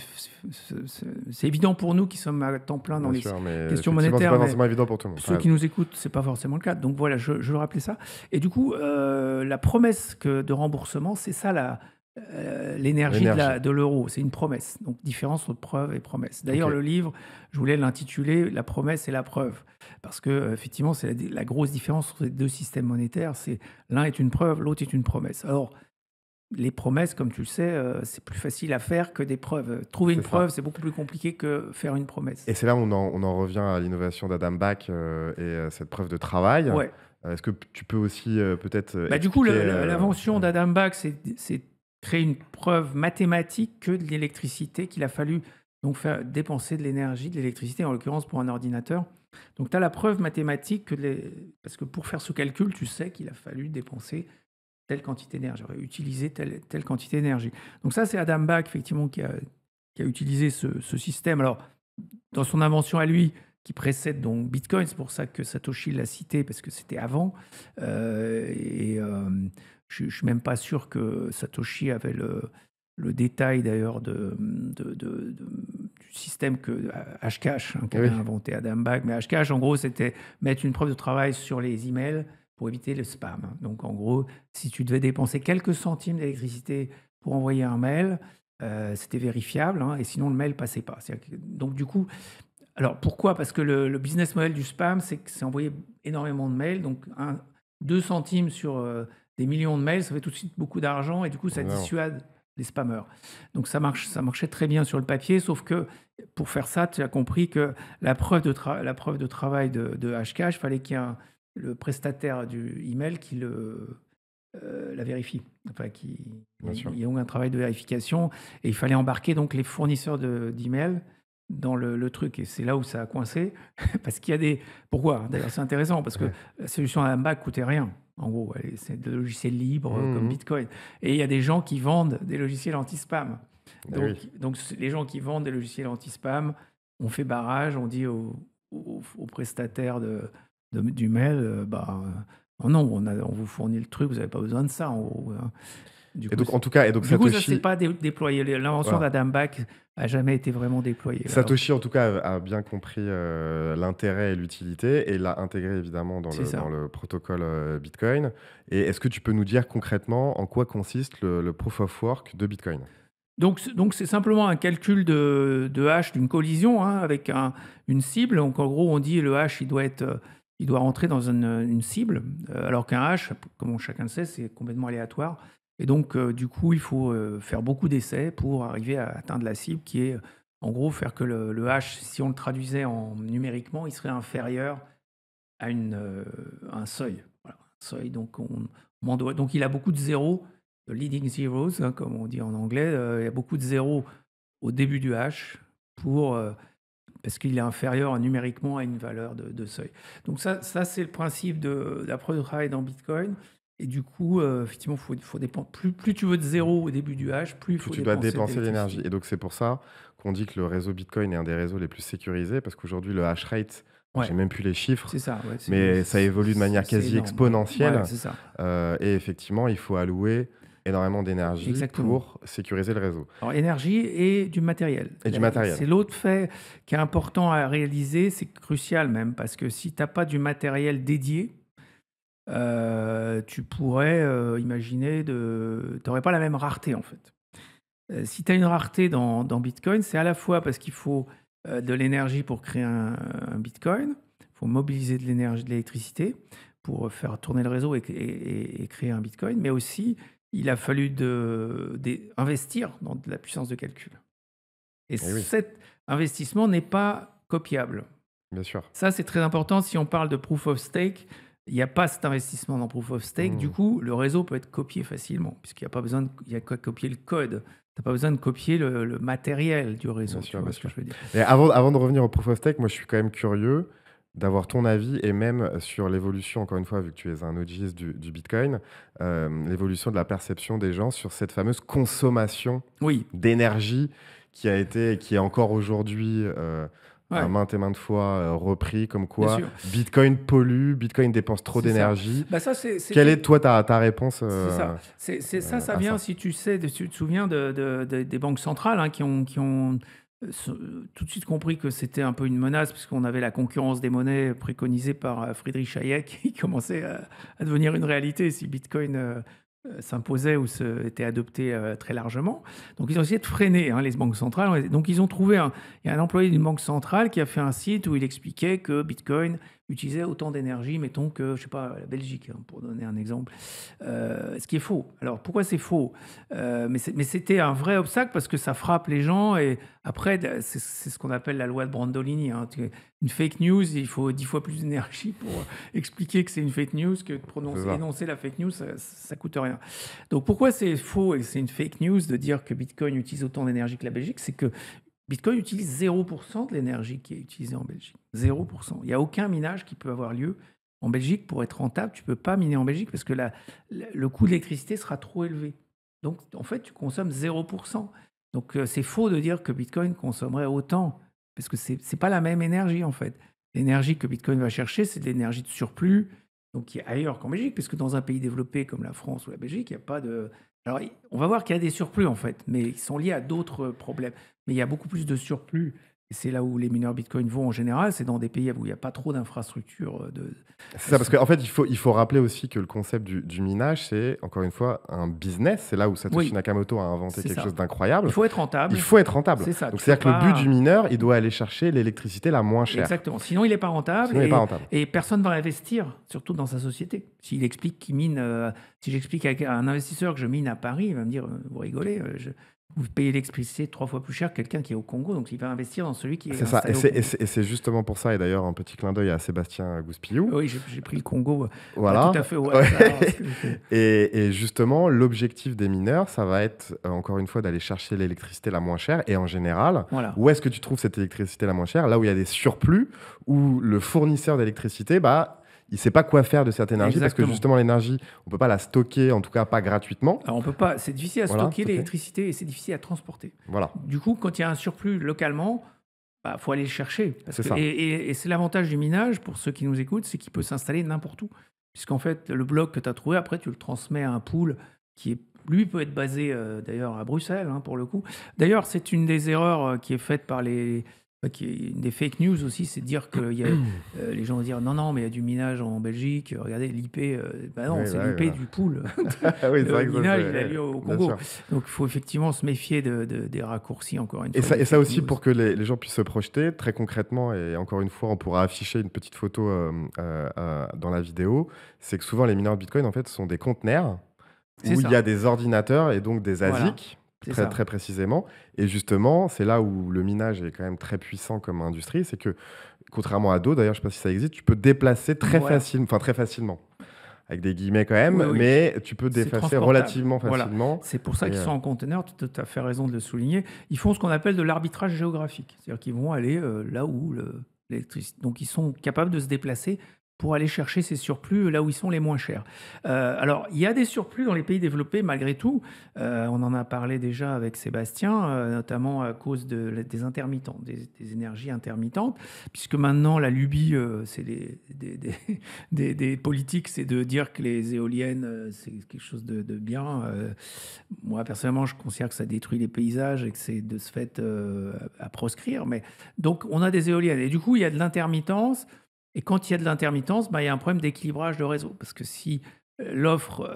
c'est évident pour nous qui sommes à temps plein dans Bien les sûr, mais questions effectivement, c'est monétaires, pas mais forcément évident pour tout le monde. ceux qui nous écoutent, c'est pas forcément le cas. Donc voilà, je veux rappeler ça. Et du coup, la promesse de remboursement, c'est ça l'énergie L'énergie. de l'euro. C'est une promesse. Donc différence entre preuve et promesse. D'ailleurs, Ok. le livre, je voulais l'intituler La promesse et la preuve. Parce que effectivement, c'est la grosse différence entre les deux systèmes monétaires. C'est l'un est une preuve, l'autre est une promesse. Alors, les promesses, comme tu le sais, c'est plus facile à faire que des preuves. Trouver une C'est ça. preuve, c'est beaucoup plus compliqué que faire une promesse. Et c'est là où on en revient à l'innovation d'Adam Back et cette preuve de travail. Ouais. Est-ce que tu peux aussi peut-être Du coup, expliquer l'invention d'Adam Back, c'est créer une preuve mathématique que de l'électricité, qu'il a fallu donc faire dépenser de l'énergie, de l'électricité, en l'occurrence pour un ordinateur. Donc, tu as la preuve mathématique parce que pour faire ce calcul, tu sais qu'il a fallu dépenser telle quantité d'énergie, utiliser telle quantité d'énergie. Donc ça, c'est Adam Back, effectivement, qui a utilisé ce système. Alors, dans son invention à lui, qui précède donc Bitcoin, c'est pour ça que Satoshi l'a cité, parce que c'était avant. Je ne suis même pas sûr que Satoshi avait le détail d'ailleurs du système que Hashcash qu'avait Oui. inventé Adam Back. Mais Hashcash, en gros, c'était mettre une preuve de travail sur les emails pour éviter le spam. Donc, en gros, si tu devais dépenser quelques centimes d'électricité pour envoyer un mail, c'était vérifiable, et sinon le mail passait pas. Donc, du coup, alors pourquoi? Parce que le business model du spam, c'est que c'est envoyer énormément de mails. Donc, 2 centimes sur des millions de mails, ça fait tout de suite beaucoup d'argent, et du coup, ça Non. dissuade les spammers. Donc ça marchait très bien sur le papier, sauf que pour faire ça, tu as compris que la preuve de travail de Hashcash, il fallait qu'il y ait le prestataire du email qui la vérifie, enfin Bien sûr. il y a eu un travail de vérification et il fallait embarquer donc les fournisseurs d'email dans le truc et c'est là où ça a coincé parce qu'il y a des... Pourquoi? D'ailleurs, c'est intéressant parce que Ouais. la solution à Back coûtait rien. En gros, c'est des logiciels libres comme Mmh. Bitcoin. Et il y a des gens qui vendent des logiciels anti-spam. Eh oui. Donc, les gens qui vendent des logiciels anti-spam, on fait barrage, on dit aux prestataires du mail, oh non, on vous fournit le truc, vous n'avez pas besoin de ça, en gros, hein. Du Et coup, donc en tout cas et donc du coup, ça ne s'est Satoshi pas déployé. L'invention voilà. d'Adam Back n'a jamais été vraiment déployée. Alors, Satoshi, en tout cas, a bien compris, l'intérêt et l'utilité et l'a intégré évidemment dans c'est dans ça. le protocole, Bitcoin. Et est-ce que tu peux nous dire concrètement en quoi consiste le proof of work de Bitcoin? Donc, c'est simplement un calcul de hash d'une collision hein, avec une cible. Donc, en gros, on dit le hash, il doit rentrer dans une cible, alors qu'un hash, comme chacun le sait, c'est complètement aléatoire. Et donc, du coup, il faut faire beaucoup d'essais pour arriver à atteindre la cible qui est, en gros, faire que le hash, si on le traduisait numériquement, il serait inférieur à un seuil. Voilà, un seuil. Donc, il a beaucoup de zéros, leading zeros, hein, comme on dit en anglais. Il y a beaucoup de zéros au début du hash parce qu'il est inférieur numériquement à une valeur de seuil. Donc ça c'est le principe de la preuve de travail dans Bitcoin. Et du coup, effectivement, faut dépenser. Plus tu veux de zéros au début du hash, plus il Plus faut tu dois dépenser dépenser l'énergie. d'électricité. Et donc c'est pour ça qu'on dit que le réseau Bitcoin est un des réseaux les plus sécurisés parce qu'aujourd'hui le hash rate, Ouais, j'ai même plus les chiffres, c'est ça. Ouais, mais ça évolue de manière c'est quasi énorme. Ouais, ouais, exponentielle, c'est ça. et effectivement, il faut allouer énormément d'énergie Exactement. pour sécuriser le réseau Alors, énergie et du matériel. et du matériel. C'est l'autre fait qui est important à réaliser, c'est crucial même, parce que si tu n'as pas du matériel dédié, tu pourrais imaginer tu n'aurais pas la même rareté en fait. Si tu as une rareté dans Bitcoin, c'est à la fois parce qu'il faut de l'énergie pour créer un Bitcoin, il faut mobiliser de l'énergie, de l'électricité pour faire tourner le réseau et créer un Bitcoin, mais aussi il a fallu investir dans de la puissance de calcul. Et Eh oui, cet investissement n'est pas copiable. bien sûr. Ça, c'est très important. Si on parle de proof of stake, il n'y a pas cet investissement dans proof of stake. Du Mmh. coup, le réseau peut être copié facilement, puisqu'il n'y a pas besoin il y a qu'à copier le code. Tu n'as pas besoin de copier le matériel du réseau. Bien Tu sûr, vois bien ce que sûr. je veux dire? Et avant de revenir au proof of stake, moi, je suis quand même curieux d'avoir ton avis et même sur l'évolution, encore une fois, vu que tu es un OGiste du Bitcoin, l'évolution de la perception des gens sur cette fameuse consommation Oui, d'énergie qui est encore aujourd'hui, à ouais, maintes fois, repris comme bien quoi sûr. Bitcoin pollue, Bitcoin dépense trop C'est ça. d'énergie. Bah ça, Quelle est, c'était. toi, ta réponse, C'est ça. Ça à vient, ça? si tu sais, tu te souviens des banques centrales hein, qui ont tout de suite compris que c'était un peu une menace, puisqu'on avait la concurrence des monnaies préconisée par Friedrich Hayek, qui commençait à devenir une réalité si Bitcoin s'imposait ou était adopté très largement. Donc ils ont essayé de freiner hein, les banques centrales. Donc ils ont trouvé il y a un employé d'une banque centrale qui a fait un site où il expliquait que Bitcoin utilisait autant d'énergie, mettons que, je sais pas, la Belgique, hein, pour donner un exemple. Ce qui est faux. Alors pourquoi c'est faux mais c'était un vrai obstacle parce que ça frappe les gens et après, c'est ce qu'on appelle la loi de Brandolini. Hein. Une fake news, il faut 10 fois plus d'énergie pour expliquer que c'est une fake news que de C'est ça. énoncer la fake news, ça coûte rien. Donc pourquoi c'est faux et c'est une fake news de dire que Bitcoin utilise autant d'énergie que la Belgique? C'est que Bitcoin utilise 0% de l'énergie qui est utilisée en Belgique. 0%. Il n'y a aucun minage qui peut avoir lieu en Belgique. Pour être rentable, tu ne peux pas miner en Belgique parce que le coût de l'électricité sera trop élevé. Donc, en fait, tu consommes 0%. Donc, c'est faux de dire que Bitcoin consommerait autant parce que ce n'est pas la même énergie, en fait. L'énergie que Bitcoin va chercher, c'est de l'énergie de surplus, donc qui est ailleurs qu'en Belgique, puisque dans un pays développé comme la France ou la Belgique, il n'y a pas de... Alors, on va voir qu'il y a des surplus, en fait, mais ils sont liés à d'autres problèmes. Mais il y a beaucoup plus de surplus. c'est là où les mineurs Bitcoin vont en général, c'est dans des pays où il n'y a pas trop d'infrastructures C'est ça, parce qu'en fait, il faut rappeler aussi que le concept du minage, c'est, encore une fois, un business. C'est là où Satoshi Oui, Nakamoto a inventé c'est quelque ça. chose Il d'incroyable. faut être Il rentable. faut être rentable. C'est ça. Donc, Tu peux c'est-à-dire que le but pas. du mineur, il doit aller chercher l'électricité la moins chère. Exactement. Sinon, il n'est pas rentable Sinon, il n'est pas rentable. et personne ne va investir, surtout dans sa société. S'il explique qu'il mine, si j'explique à un investisseur que je mine à Paris, il va me dire vous rigolez, vous payez l'électricité 3 fois plus cher que quelqu'un qui est au Congo, donc il va investir dans celui qui est C'est ça. installé au Congo. Et c'est justement pour ça, et d'ailleurs, un petit clin d'œil à Sébastien Gouspillou. Oui, j'ai pris le Congo Voilà. pas tout à fait au Ouais. hasard. Et justement, l'objectif des mineurs, ça va être, encore une fois, d'aller chercher l'électricité la moins chère. Et en général, Voilà. où est-ce que tu trouves cette électricité la moins chère? Là où il y a des surplus, où le fournisseur d'électricité, il ne sait pas quoi faire de cette énergie, parce que Exactement. justement, l'énergie, on ne peut pas la stocker, en tout cas pas gratuitement. Alors on peut pas, c'est difficile à Voilà, stocker stocker. l'électricité et c'est difficile à transporter. Voilà. Du coup, quand il y a un surplus localement, faut aller le chercher. C'est ça. Et c'est l'avantage du minage, pour ceux qui nous écoutent, c'est qu'il peut s'installer n'importe où. Puisqu'en fait, le bloc que tu as trouvé, après, tu le transmets à un pool qui est, lui peut être basé d'ailleurs à Bruxelles, pour le coup. D'ailleurs, c'est une des erreurs qui est faite par qui est une des fake news aussi, c'est de dire que les gens vont dire non, mais il y a du minage en Belgique, regardez l'IP. Non, Oui, c'est ouais, l'IP voilà. du pool. Oui, c'est vrai Le que ça, minage, c'est- il a lieu au bien Congo. sûr. Donc, il faut effectivement se méfier des raccourcis, encore une Et fois. ça, des et ça fake aussi, news. pour que les gens puissent se projeter très concrètement, et encore une fois, on pourra afficher une petite photo dans la vidéo, c'est que souvent les mineurs de Bitcoin, en fait, sont des conteneurs C'est où ça. il y a des ordinateurs et donc des Voilà. ASIC, C'est ça. très précisément. Et justement, c'est là où le minage est quand même très puissant comme industrie, c'est que, contrairement à d'autres, d'ailleurs, je ne sais pas si ça existe, tu peux déplacer très Voilà. facilement, avec des guillemets quand même, Oui, oui. mais tu peux C'est déplacer transportable. relativement Voilà. facilement. C'est pour ça Et, qu'ils sont en conteneur, tu as tout à fait raison de le souligner. Ils font ce qu'on appelle de l'arbitrage géographique. C'est-à-dire qu'ils vont aller là où l'électricité. Donc ils sont capables de se déplacer pour aller chercher ces surplus là où ils sont les moins chers. Alors, il y a des surplus dans les pays développés malgré tout. On en a parlé déjà avec Sébastien, notamment à cause des intermittents, des énergies intermittentes, puisque maintenant la lubie, c'est des politiques, c'est de dire que les éoliennes, c'est quelque chose de bien. Moi, personnellement, je considère que ça détruit les paysages et que c'est de ce fait à proscrire. Mais donc, on a des éoliennes. Et du coup, il y a de l'intermittence. Et quand il y a de l'intermittence, il y a un problème d'équilibrage de réseau. Parce que si l'offre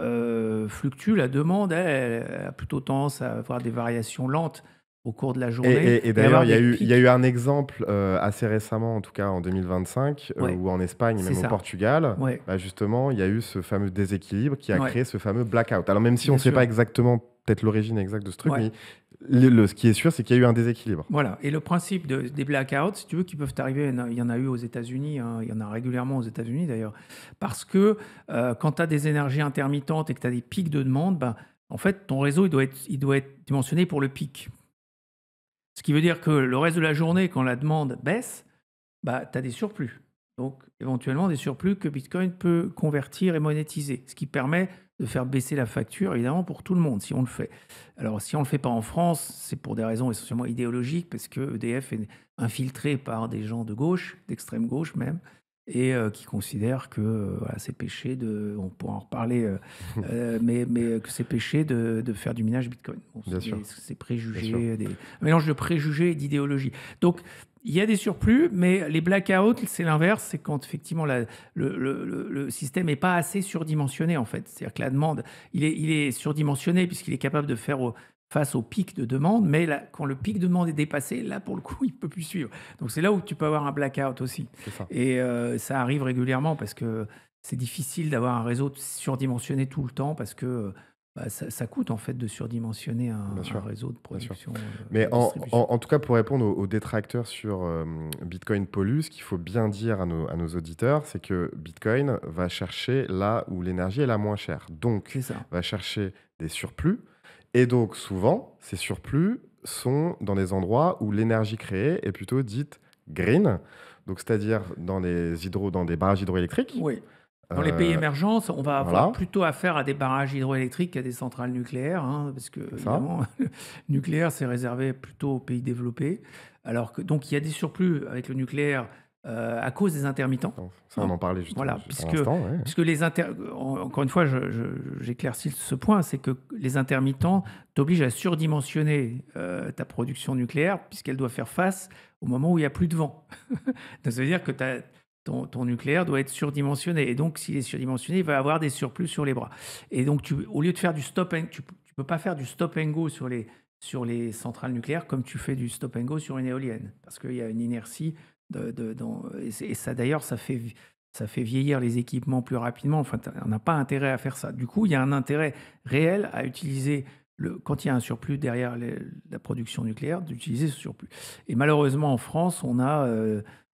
fluctue, la demande, elle a plutôt tendance à avoir des variations lentes au cours de la journée. Et d'ailleurs, avoir il y a des eu, pics. il y a eu un exemple assez récemment, en tout cas en 2025, Ouais. où en Espagne et C'est même au ça. Portugal, Ouais. justement, il y a eu ce fameux déséquilibre qui a Ouais. créé ce fameux blackout. Alors même si on Bien ne sait sûr. pas exactement peut-être l'origine exacte de ce truc, Ouais. mais ce qui est sûr, c'est qu'il y a eu un déséquilibre. Voilà. Et le principe des blackouts, si tu veux, qui peuvent arriver, il y en a eu aux États-Unis, il y en a régulièrement aux États-Unis d'ailleurs, parce que quand tu as des énergies intermittentes et que tu as des pics de demande, en fait, ton réseau, il doit être dimensionné pour le pic. Ce qui veut dire que le reste de la journée, quand la demande baisse, tu as des surplus. Donc, éventuellement, des surplus que Bitcoin peut convertir et monétiser, ce qui permet de faire baisser la facture, évidemment, pour tout le monde, si on le fait. Alors, si on ne le fait pas en France, c'est pour des raisons essentiellement idéologiques, parce que EDF est infiltré par des gens de gauche, d'extrême gauche même, et qui considèrent que c'est péché on pourra en reparler, mais que c'est péché de faire du minage Bitcoin. Bon, Bien sûr. c'est préjugés, Bien un mélange de préjugés et d'idéologie. Donc, il y a des surplus, mais les blackouts, c'est l'inverse. C'est quand effectivement le système n'est pas assez surdimensionné, en fait. C'est-à-dire que la demande, il est surdimensionné puisqu'il est capable de faire face au pic de demande, mais là, quand le pic de demande est dépassé, là, pour le coup, il ne peut plus suivre. Donc, c'est là où tu peux avoir un blackout aussi. C'est ça. Et ça arrive régulièrement parce que c'est difficile d'avoir un réseau surdimensionné tout le temps parce que ça coûte en fait de surdimensionner Bien sûr. un réseau de production. Mais de distribution. en tout cas, pour répondre aux détracteurs sur Bitcoin pollue, ce qu'il faut bien dire à nos auditeurs, c'est que Bitcoin va chercher là où l'énergie est la moins chère. Donc, C'est ça. va chercher des surplus. Et donc, souvent, ces surplus sont dans des endroits où l'énergie créée est plutôt dite green, donc c'est-à-dire dans des barrages hydroélectriques. Oui. Dans les pays Euh, émergents, on va avoir voilà. plutôt affaire à des barrages hydroélectriques qu'à des centrales nucléaires, parce que C'est ça. évidemment, le nucléaire, c'est réservé plutôt aux pays développés. Alors que, donc, il y a des surplus avec le nucléaire à cause des intermittents. Ça, on en parlait juste à l'instant. Ouais. Puisque encore une fois, j'éclaircis ce point, c'est que les intermittents t'obligent à surdimensionner ta production nucléaire, puisqu'elle doit faire face au moment où il n'y a plus de vent. Donc, ça veut dire que ton nucléaire doit être surdimensionné. Et donc, s'il est surdimensionné, il va avoir des surplus sur les bras. Et donc, au lieu de faire du stop and tu peux pas faire du stop and go sur les centrales nucléaires comme tu fais du stop and go sur une éolienne, parce qu'il y a une inertie et ça d'ailleurs ça fait vieillir les équipements plus rapidement. Enfin, on n'a pas intérêt à faire ça. Du coup, il y a un intérêt réel à utiliser quand il y a un surplus derrière la production nucléaire, d'utiliser ce surplus. Et malheureusement, en France, on a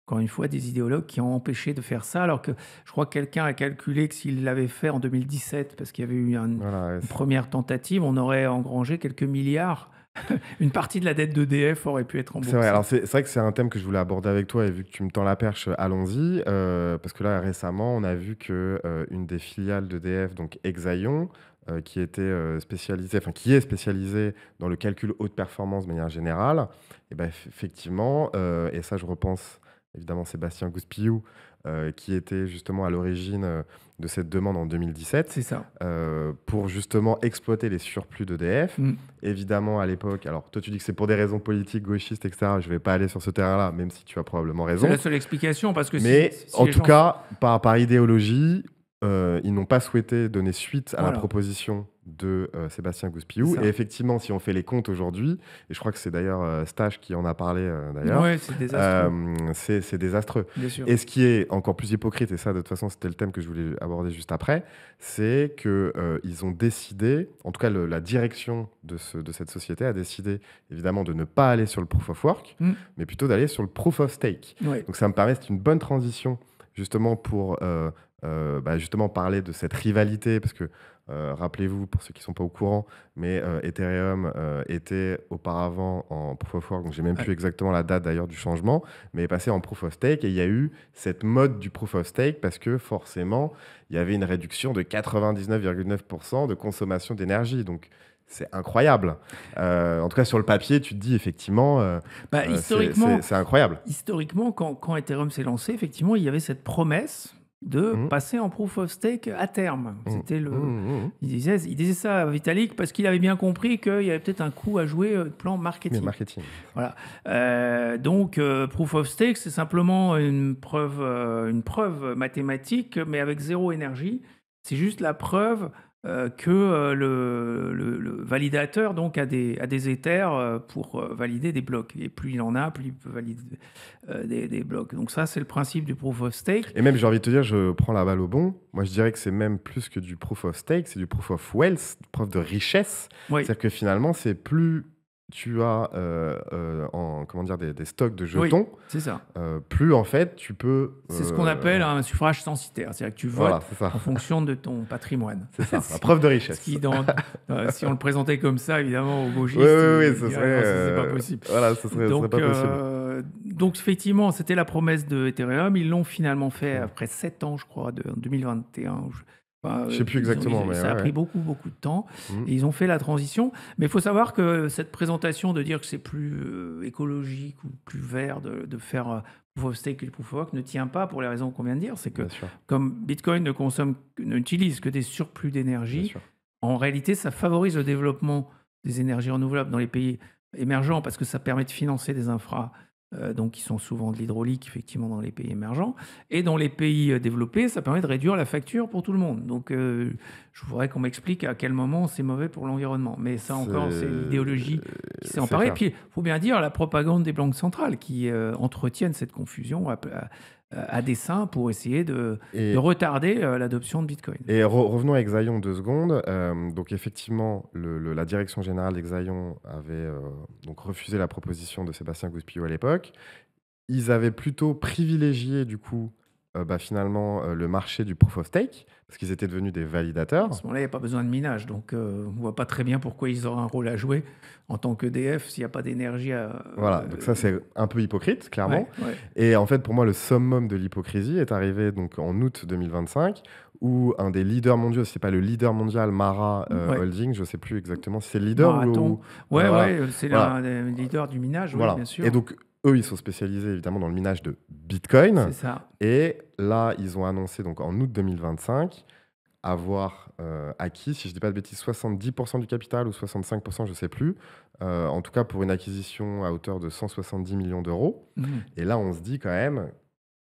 encore une fois des idéologues qui ont empêché de faire ça, alors que je crois que quelqu'un a calculé que s'il l'avait fait en 2017, parce qu'il y avait eu une première tentative, on aurait engrangé quelques milliards. Une partie de la dette d'EDF aurait pu être remboursée. C'est vrai, alors c'est vrai que c'est un thème que je voulais aborder avec toi, et vu que tu me tends la perche, allons-y. Parce que là, récemment, on a vu qu'une des filiales d'EDF, donc Exaion, qui était qui est spécialisée dans le calcul haute performance de manière générale, et ben, effectivement, et ça je repense évidemment Sébastien Gouspillou, qui était justement à l'origine de cette demande en 2017. C'est ça. Pour justement exploiter les surplus d'EDF. Évidemment, à l'époque, alors toi tu dis que c'est pour des raisons politiques, gauchistes, etc. Je ne vais pas aller sur ce terrain-là, même si tu as probablement raison. C'est la seule explication, parce que mais en tout cas, par idéologie, ils n'ont pas souhaité donner suite à la proposition de Sébastien Gouspillou. Et effectivement, si on fait les comptes aujourd'hui, et je crois que c'est d'ailleurs Stache qui en a parlé d'ailleurs, c'est désastreux. C'est désastreux. Bien sûr. Et ce qui est encore plus hypocrite, et ça de toute façon c'était le thème que je voulais aborder juste après, c'est qu'ils ont décidé, en tout cas la direction de cette société a décidé évidemment de ne pas aller sur le Proof of Work, mais plutôt d'aller sur le Proof of Stake. Donc ça me paraît, c'est une bonne transition justement pour justement parler de cette rivalité, parce que rappelez-vous, pour ceux qui ne sont pas au courant, mais Ethereum était auparavant en Proof of Work, donc j'ai même plus exactement la date d'ailleurs du changement, mais est passé en Proof of Stake, et il y a eu cette mode du Proof of Stake parce que forcément, il y avait une réduction de 99,9% de consommation d'énergie. Donc c'est incroyable. En tout cas, sur le papier, tu te dis effectivement, historiquement, c'est incroyable. Historiquement, quand Ethereum s'est lancé, effectivement, il y avait cette promesse de passer en Proof of Stake à terme. C'était il disait ça à Vitalik parce qu'il avait bien compris qu'il y avait peut-être un coup à jouer plan marketing. Voilà. Donc, Proof of Stake, c'est simplement une preuve mathématique, mais avec zéro énergie. C'est juste la preuve que le validateur donc a des Ethers pour valider des blocs. Et plus il en a, plus il peut valider des blocs. Donc ça, c'est le principe du Proof of Stake. Et même, j'ai envie de te dire, je prends la balle au bon. Moi, je dirais que c'est même plus que du Proof of Stake, c'est du Proof of Wealth, preuve de richesse. C'est-à-dire que finalement, c'est plus tu as des stocks de jetons, c'est ça. Plus en fait tu peux... C'est ce qu'on appelle un suffrage censitaire, c'est-à-dire que tu votes en fonction de ton patrimoine. C'est ça, la preuve de richesse. Si on le présentait comme ça, évidemment, aux gauchistes, ce serait... c'est pas possible. Voilà, ce serait pas possible. Donc effectivement, c'était la promesse de Ethereum. Ils l'ont finalement fait après 7 ans, je crois, en 2021. Je ne sais plus exactement. Mais ça a pris beaucoup de temps et ils ont fait la transition. Mais il faut savoir que cette présentation de dire que c'est plus écologique ou plus vert de faire Proof of Stake que le Proof of Work ne tient pas pour les raisons qu'on vient de dire. C'est que comme Bitcoin n'utilise que des surplus d'énergie, en réalité, ça favorise le développement des énergies renouvelables dans les pays émergents parce que ça permet de financer des infras. Donc qui sont souvent de l'hydraulique, effectivement, dans les pays émergents. Et dans les pays développés, ça permet de réduire la facture pour tout le monde. Donc, je voudrais qu'on m'explique à quel moment c'est mauvais pour l'environnement. Mais ça encore, c'est l'idéologie qui s'est emparée. Et puis, il faut bien dire la propagande des banques centrales qui entretiennent cette confusion à dessein pour essayer de retarder l'adoption de Bitcoin. Et revenons à Exaion 2 secondes. Donc effectivement, la direction générale d'Exaion avait donc refusé la proposition de Sébastien Gouspillou à l'époque. Ils avaient plutôt privilégié du coup finalement le marché du Proof of Stake, parce qu'ils étaient devenus des validateurs. À ce moment-là, il n'y a pas besoin de minage, donc on ne voit pas très bien pourquoi ils auraient un rôle à jouer en tant qu'EDF s'il n'y a pas d'énergie à... Voilà, donc ça c'est un peu hypocrite, clairement. Et en fait, pour moi, le summum de l'hypocrisie est arrivé donc, en août 2025, où un des leaders mondiaux, c'est pas le leader mondial, Mara Holding, je ne sais plus exactement si c'est le leader c'est l'un des leaders du minage, bien sûr. Et donc, eux, ils sont spécialisés évidemment dans le minage de Bitcoin. C'est ça. Et là, ils ont annoncé donc en août 2025 avoir acquis, si je ne dis pas de bêtises, 70% du capital ou 65%, je ne sais plus. En tout cas, pour une acquisition à hauteur de 170 millions d'euros. Mhm. Et là, on se dit quand même,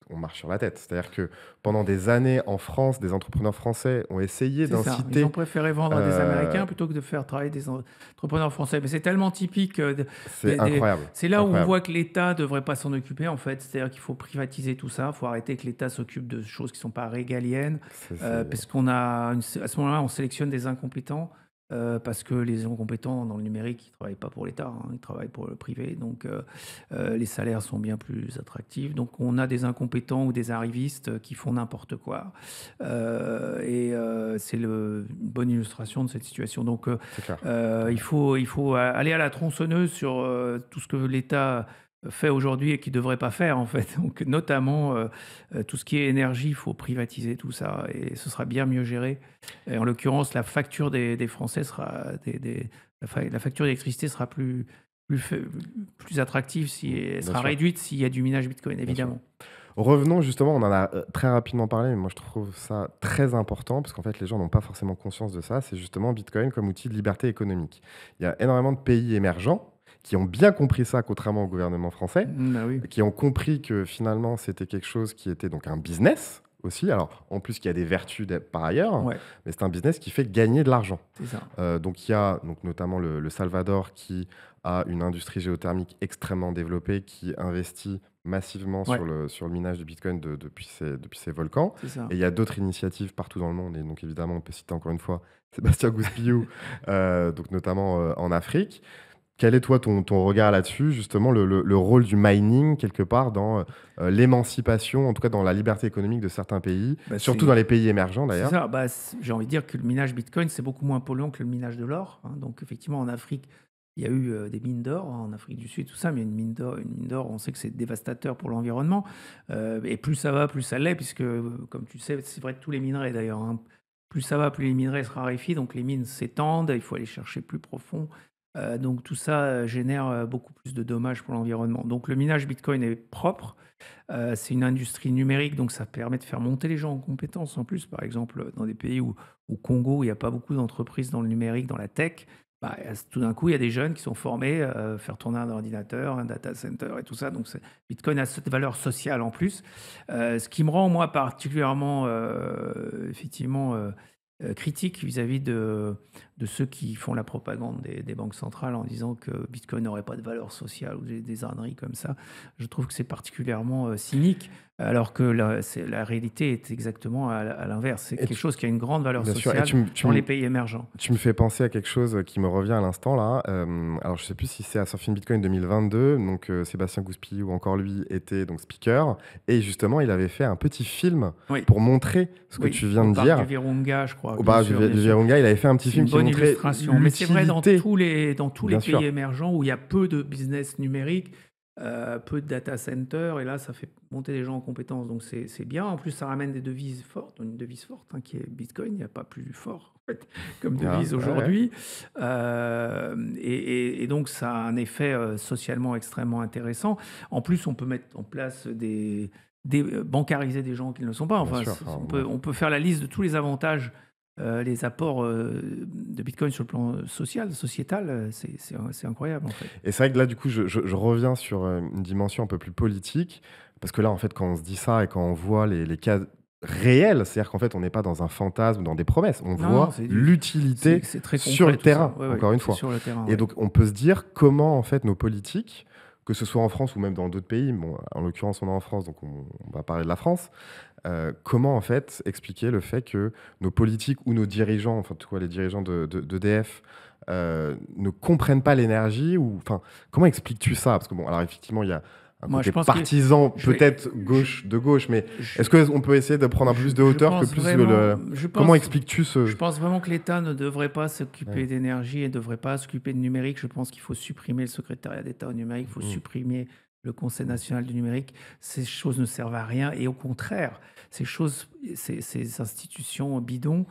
on marche sur la tête. C'est-à-dire que pendant des années en France, des entrepreneurs français ont essayé C'est ça. Ils ont d'inciter. préféré vendre à des euh, Américains plutôt que de faire travailler des entrepreneurs français. Mais c'est tellement typique. c'est incroyable. C'est là où on Incroyable. voit que l'État ne devrait pas s'en occuper, en fait. C'est-à-dire qu'il faut privatiser tout ça. Il faut arrêter que l'État s'occupe de choses qui ne sont pas régaliennes. Parce qu'on a, à ce moment-là, on sélectionne des incompétents. Parce que les incompétents dans le numérique, ils ne travaillent pas pour l'État, hein, ils travaillent pour le privé. Donc, les salaires sont bien plus attractifs. Donc, on a des incompétents ou des arrivistes qui font n'importe quoi. C'est une bonne illustration de cette situation. Donc, C'est clair. il faut aller à la tronçonneuse sur tout ce que l'État fait aujourd'hui et qu'il ne devrait pas faire, en fait. Donc, notamment, tout ce qui est énergie, il faut privatiser tout ça et ce sera bien mieux géré. Et en l'occurrence, la facture des Français sera... la facture d'électricité sera plus, plus attractive, elle Bien sera sûr. réduite s'il y a du minage Bitcoin, Bien sûr. évidemment. Revenons justement, on en a très rapidement parlé, mais moi je trouve ça très important parce qu'en fait les gens n'ont pas forcément conscience de ça. C'est justement Bitcoin comme outil de liberté économique. Il y a énormément de pays émergents qui ont bien compris ça, contrairement au gouvernement français, Bah oui, qui ont compris que finalement c'était quelque chose qui était donc un business aussi. Alors en plus qu'il y a des vertus par ailleurs, ouais, mais c'est un business qui fait gagner de l'argent. c'est ça. Donc il y a donc, notamment le Salvador qui a une industrie géothermique extrêmement développée qui investit massivement Ouais, sur le minage de Bitcoin depuis ces volcans. c'est ça. Et il y a d'autres initiatives partout dans le monde. Et donc évidemment, on peut citer encore une fois Sébastien Gouspillou, donc notamment en Afrique. Quel est toi ton regard là-dessus, justement, le rôle du mining quelque part dans l'émancipation, en tout cas dans la liberté économique de certains pays, Bah, surtout dans les pays émergents c'est d'ailleurs. ça. Bah, j'ai envie de dire que le minage Bitcoin, c'est beaucoup moins polluant que le minage de l'or, hein. Donc, effectivement, en Afrique, il y a eu des mines d'or, hein, en Afrique du Sud, tout ça, mais une mine d'or, on sait que c'est dévastateur pour l'environnement. Et plus ça va, plus ça l'est, puisque, comme tu sais, c'est vrai de tous les minerais d'ailleurs, hein. Plus ça va, plus les minerais se raréfient, donc les mines s'étendent, il faut aller chercher plus profond. Donc tout ça génère beaucoup plus de dommages pour l'environnement. Donc le minage Bitcoin est propre. C'est une industrie numérique, donc ça permet de faire monter les gens en compétences en plus. Par exemple, dans des pays où, au Congo, il n'y a pas beaucoup d'entreprises dans le numérique, dans la tech, bah, tout d'un coup, il y a des jeunes qui sont formés à faire tourner un ordinateur, un data center et tout ça. Donc Bitcoin a cette valeur sociale en plus. Ce qui me rend, moi, particulièrement effectivement critique vis-à-vis de ceux qui font la propagande des banques centrales en disant que Bitcoin n'aurait pas de valeur sociale ou des âneries comme ça. Je trouve que c'est particulièrement cynique, alors que la réalité est exactement à l'inverse. C'est Et quelque chose qui a une grande valeur Bien sûr. Et sociale dans les pays émergents. tu me fais penser à quelque chose qui me revient à l'instant là. Alors je sais plus si c'est à Surfing Bitcoin 2022. Donc Sébastien Gouspy ou encore lui était donc speaker et justement il avait fait un petit film Oui, pour montrer ce que oui, tu viens au de parc dire. du Virunga, je crois, Au bien bar sûr, du bien sûr. Virunga, il avait fait un petit C'est film une qui bonne montrait illustration. Mais c'est vrai dans l'utilité. tous les Bien sûr. pays émergents où il y a peu de business numérique, peu de data centers, et là, ça fait monter les gens en compétences. Donc, c'est bien. En plus, ça ramène des devises fortes, une devise forte, hein, qui est Bitcoin. Il n'y a pas plus fort, en fait, comme Ah, devise ouais, ouais. aujourd'hui. Et donc, ça a un effet socialement extrêmement intéressant. En plus, on peut mettre en place bancariser des gens qui ne le sont pas. Bien Enfin, sûr. on peut faire la liste de tous les avantages, les apports de Bitcoin sur le plan social, sociétal. C'est incroyable, en fait. Et c'est vrai que là, du coup, je reviens sur une dimension un peu plus politique. Parce que là, en fait, quand on se dit ça et quand on voit les cas réels, c'est-à-dire qu'en fait, on n'est pas dans un fantasme ou dans des promesses. On Non, voit l'utilité c'est très sur concret, le tout ça. terrain, Ouais, ouais, encore une c'est fois. sur le terrain, Et ouais. donc, on peut se dire comment, en fait, nos politiques, que ce soit en France ou même dans d'autres pays, bon, en l'occurrence, on est en France, donc on va parler de la France, comment, en fait, expliquer le fait que nos politiques ou nos dirigeants, enfin, tout cas, les dirigeants d'EDF, ne comprennent pas l'énergie ou, enfin, comment expliques-tu ça? Parce que, bon, alors, effectivement, il y a un Moi, côté je pense que partisan, je vais- peut-être de gauche, mais je- est-ce qu'on peut essayer de prendre un peu plus de hauteur que pense plus vraiment, je Comment pense, expliques-tu ce... je pense vraiment que l'État ne devrait pas s'occuper Ouais. d'énergie et ne devrait pas s'occuper de numérique. Je pense qu'il faut supprimer le secrétariat d'État au numérique, il faut Mm. supprimer le Conseil national du numérique. Ces choses ne servent à rien et au contraire, ces institutions bidons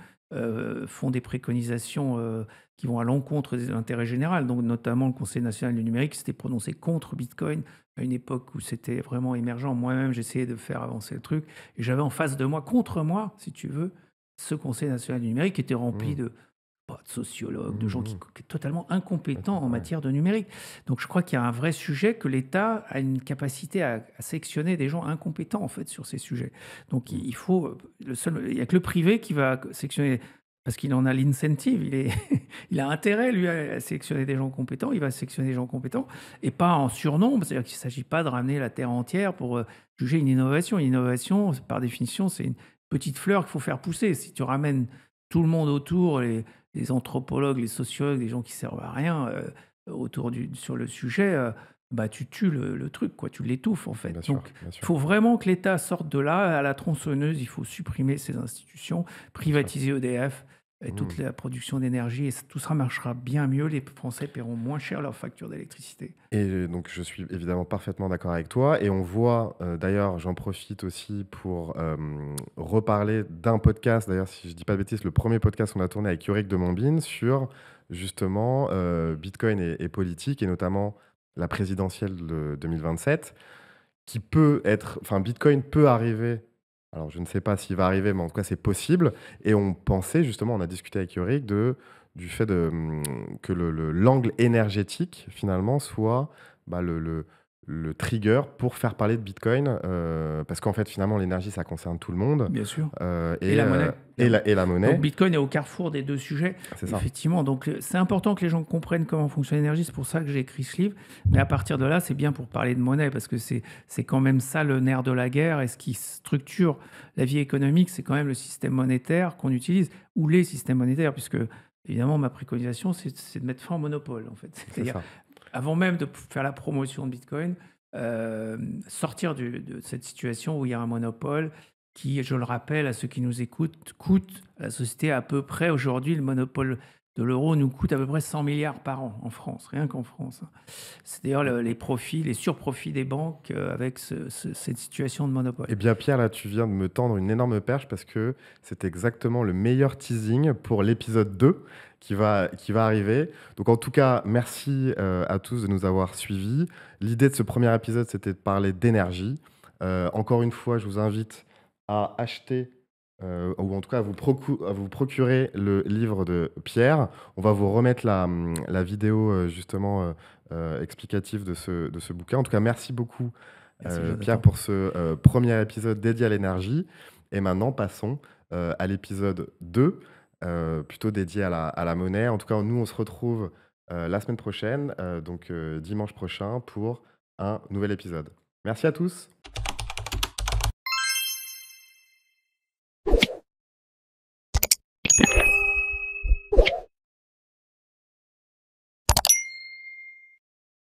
font des préconisations qui vont à l'encontre de l'intérêt général. Donc, notamment, le Conseil national du numérique s'était prononcé contre Bitcoin à une époque où c'était vraiment émergent. Moi-même, j'essayais de faire avancer le truc. Et j'avais en face de moi, contre moi, si tu veux, ce Conseil national du numérique qui était rempli Mmh. de sociologues, de Mmh gens mh. qui étaient totalement Ouais, incompétents en ouais. matière de numérique. Donc je crois qu'il y a un vrai sujet que l'État a une capacité à sélectionner des gens incompétents en fait sur ces sujets. Donc Mmh. il faut il y a que le privé qui va sélectionner parce qu'il en a l'incentive, il a intérêt lui à sélectionner des gens compétents, il va sélectionner des gens compétents et pas en surnombre, c'est-à-dire qu'il ne s'agit pas de ramener la terre entière pour juger une innovation. Une innovation, par définition, c'est une petite fleur qu'il faut faire pousser. Si tu ramènes tout le monde autour, les anthropologues, les sociologues, des gens qui servent à rien sur le sujet, bah, tu tues le truc, quoi, tu l'étouffes en fait. Bien sûr, Donc bien il sûr, faut vraiment que l'État sorte de là, à la tronçonneuse, il faut supprimer ces institutions, bien sûr. privatiser EDF et Mmh. toute la production d'énergie, et tout ça marchera bien mieux, les Français paieront moins cher leur facture d'électricité. Et donc je suis évidemment parfaitement d'accord avec toi et on voit, d'ailleurs, j'en profite aussi pour, reparler d'un podcast, d'ailleurs, si je dis pas de bêtises, le premier podcast qu'on a tourné avec Yorick de Montbin sur justement, Bitcoin et politique et notamment la présidentielle de 2027 qui peut être enfin Bitcoin peut arriver, alors je ne sais pas s'il va arriver, mais en tout cas c'est possible et on pensait justement, on a discuté avec Yorick du fait que l'angle énergétique finalement soit, bah, le trigger pour faire parler de Bitcoin, parce qu'en fait finalement l'énergie ça concerne tout le monde, Bien sûr. heu Et et la heu monnaie. La mo et la Donc monnaie, Bitcoin est au carrefour des 2 sujets. c'est ça. Effectivement, donc c'est important que les gens comprennent comment fonctionne l'énergie. C'est pour ça que j'ai écrit ce livre. Mais à partir de là, c'est bien pour parler de monnaie parce que c'est quand même ça le nerf de la guerre et ce qui structure la vie économique, c'est quand même le système monétaire qu'on utilise ou les systèmes monétaires puisque évidemment ma préconisation, c'est de mettre fin au monopole, en fait. C'est C'est-à-dire ça. avant même de faire la promotion de Bitcoin, sortir de cette situation où il y a un monopole qui, je le rappelle à ceux qui nous écoutent, coûte à la société à peu près aujourd'hui, le monopole de l'euro nous coûte à peu près 100 milliards par an en France, rien qu'en France, hein. C'est d'ailleurs les profits, les surprofits des banques avec cette situation de monopole. Eh bien, Pierre, là, tu viens de me tendre une énorme perche parce que c'est exactement le meilleur teasing pour l'épisode 2 qui va arriver. Donc, en tout cas, merci à tous de nous avoir suivis. L'idée de ce premier épisode, c'était de parler d'énergie. Encore une fois, je vous invite à acheter ou en tout cas à vous procurer le livre de Pierre. On va vous remettre la vidéo justement explicative de ce bouquin. En tout cas, merci beaucoup Merci Pierre, Jonathan. pour ce premier épisode dédié à l'énergie. Et maintenant, passons à l'épisode 2, plutôt dédié à la monnaie. En tout cas, nous, on se retrouve la semaine prochaine, donc dimanche prochain, pour un nouvel épisode. Merci à tous.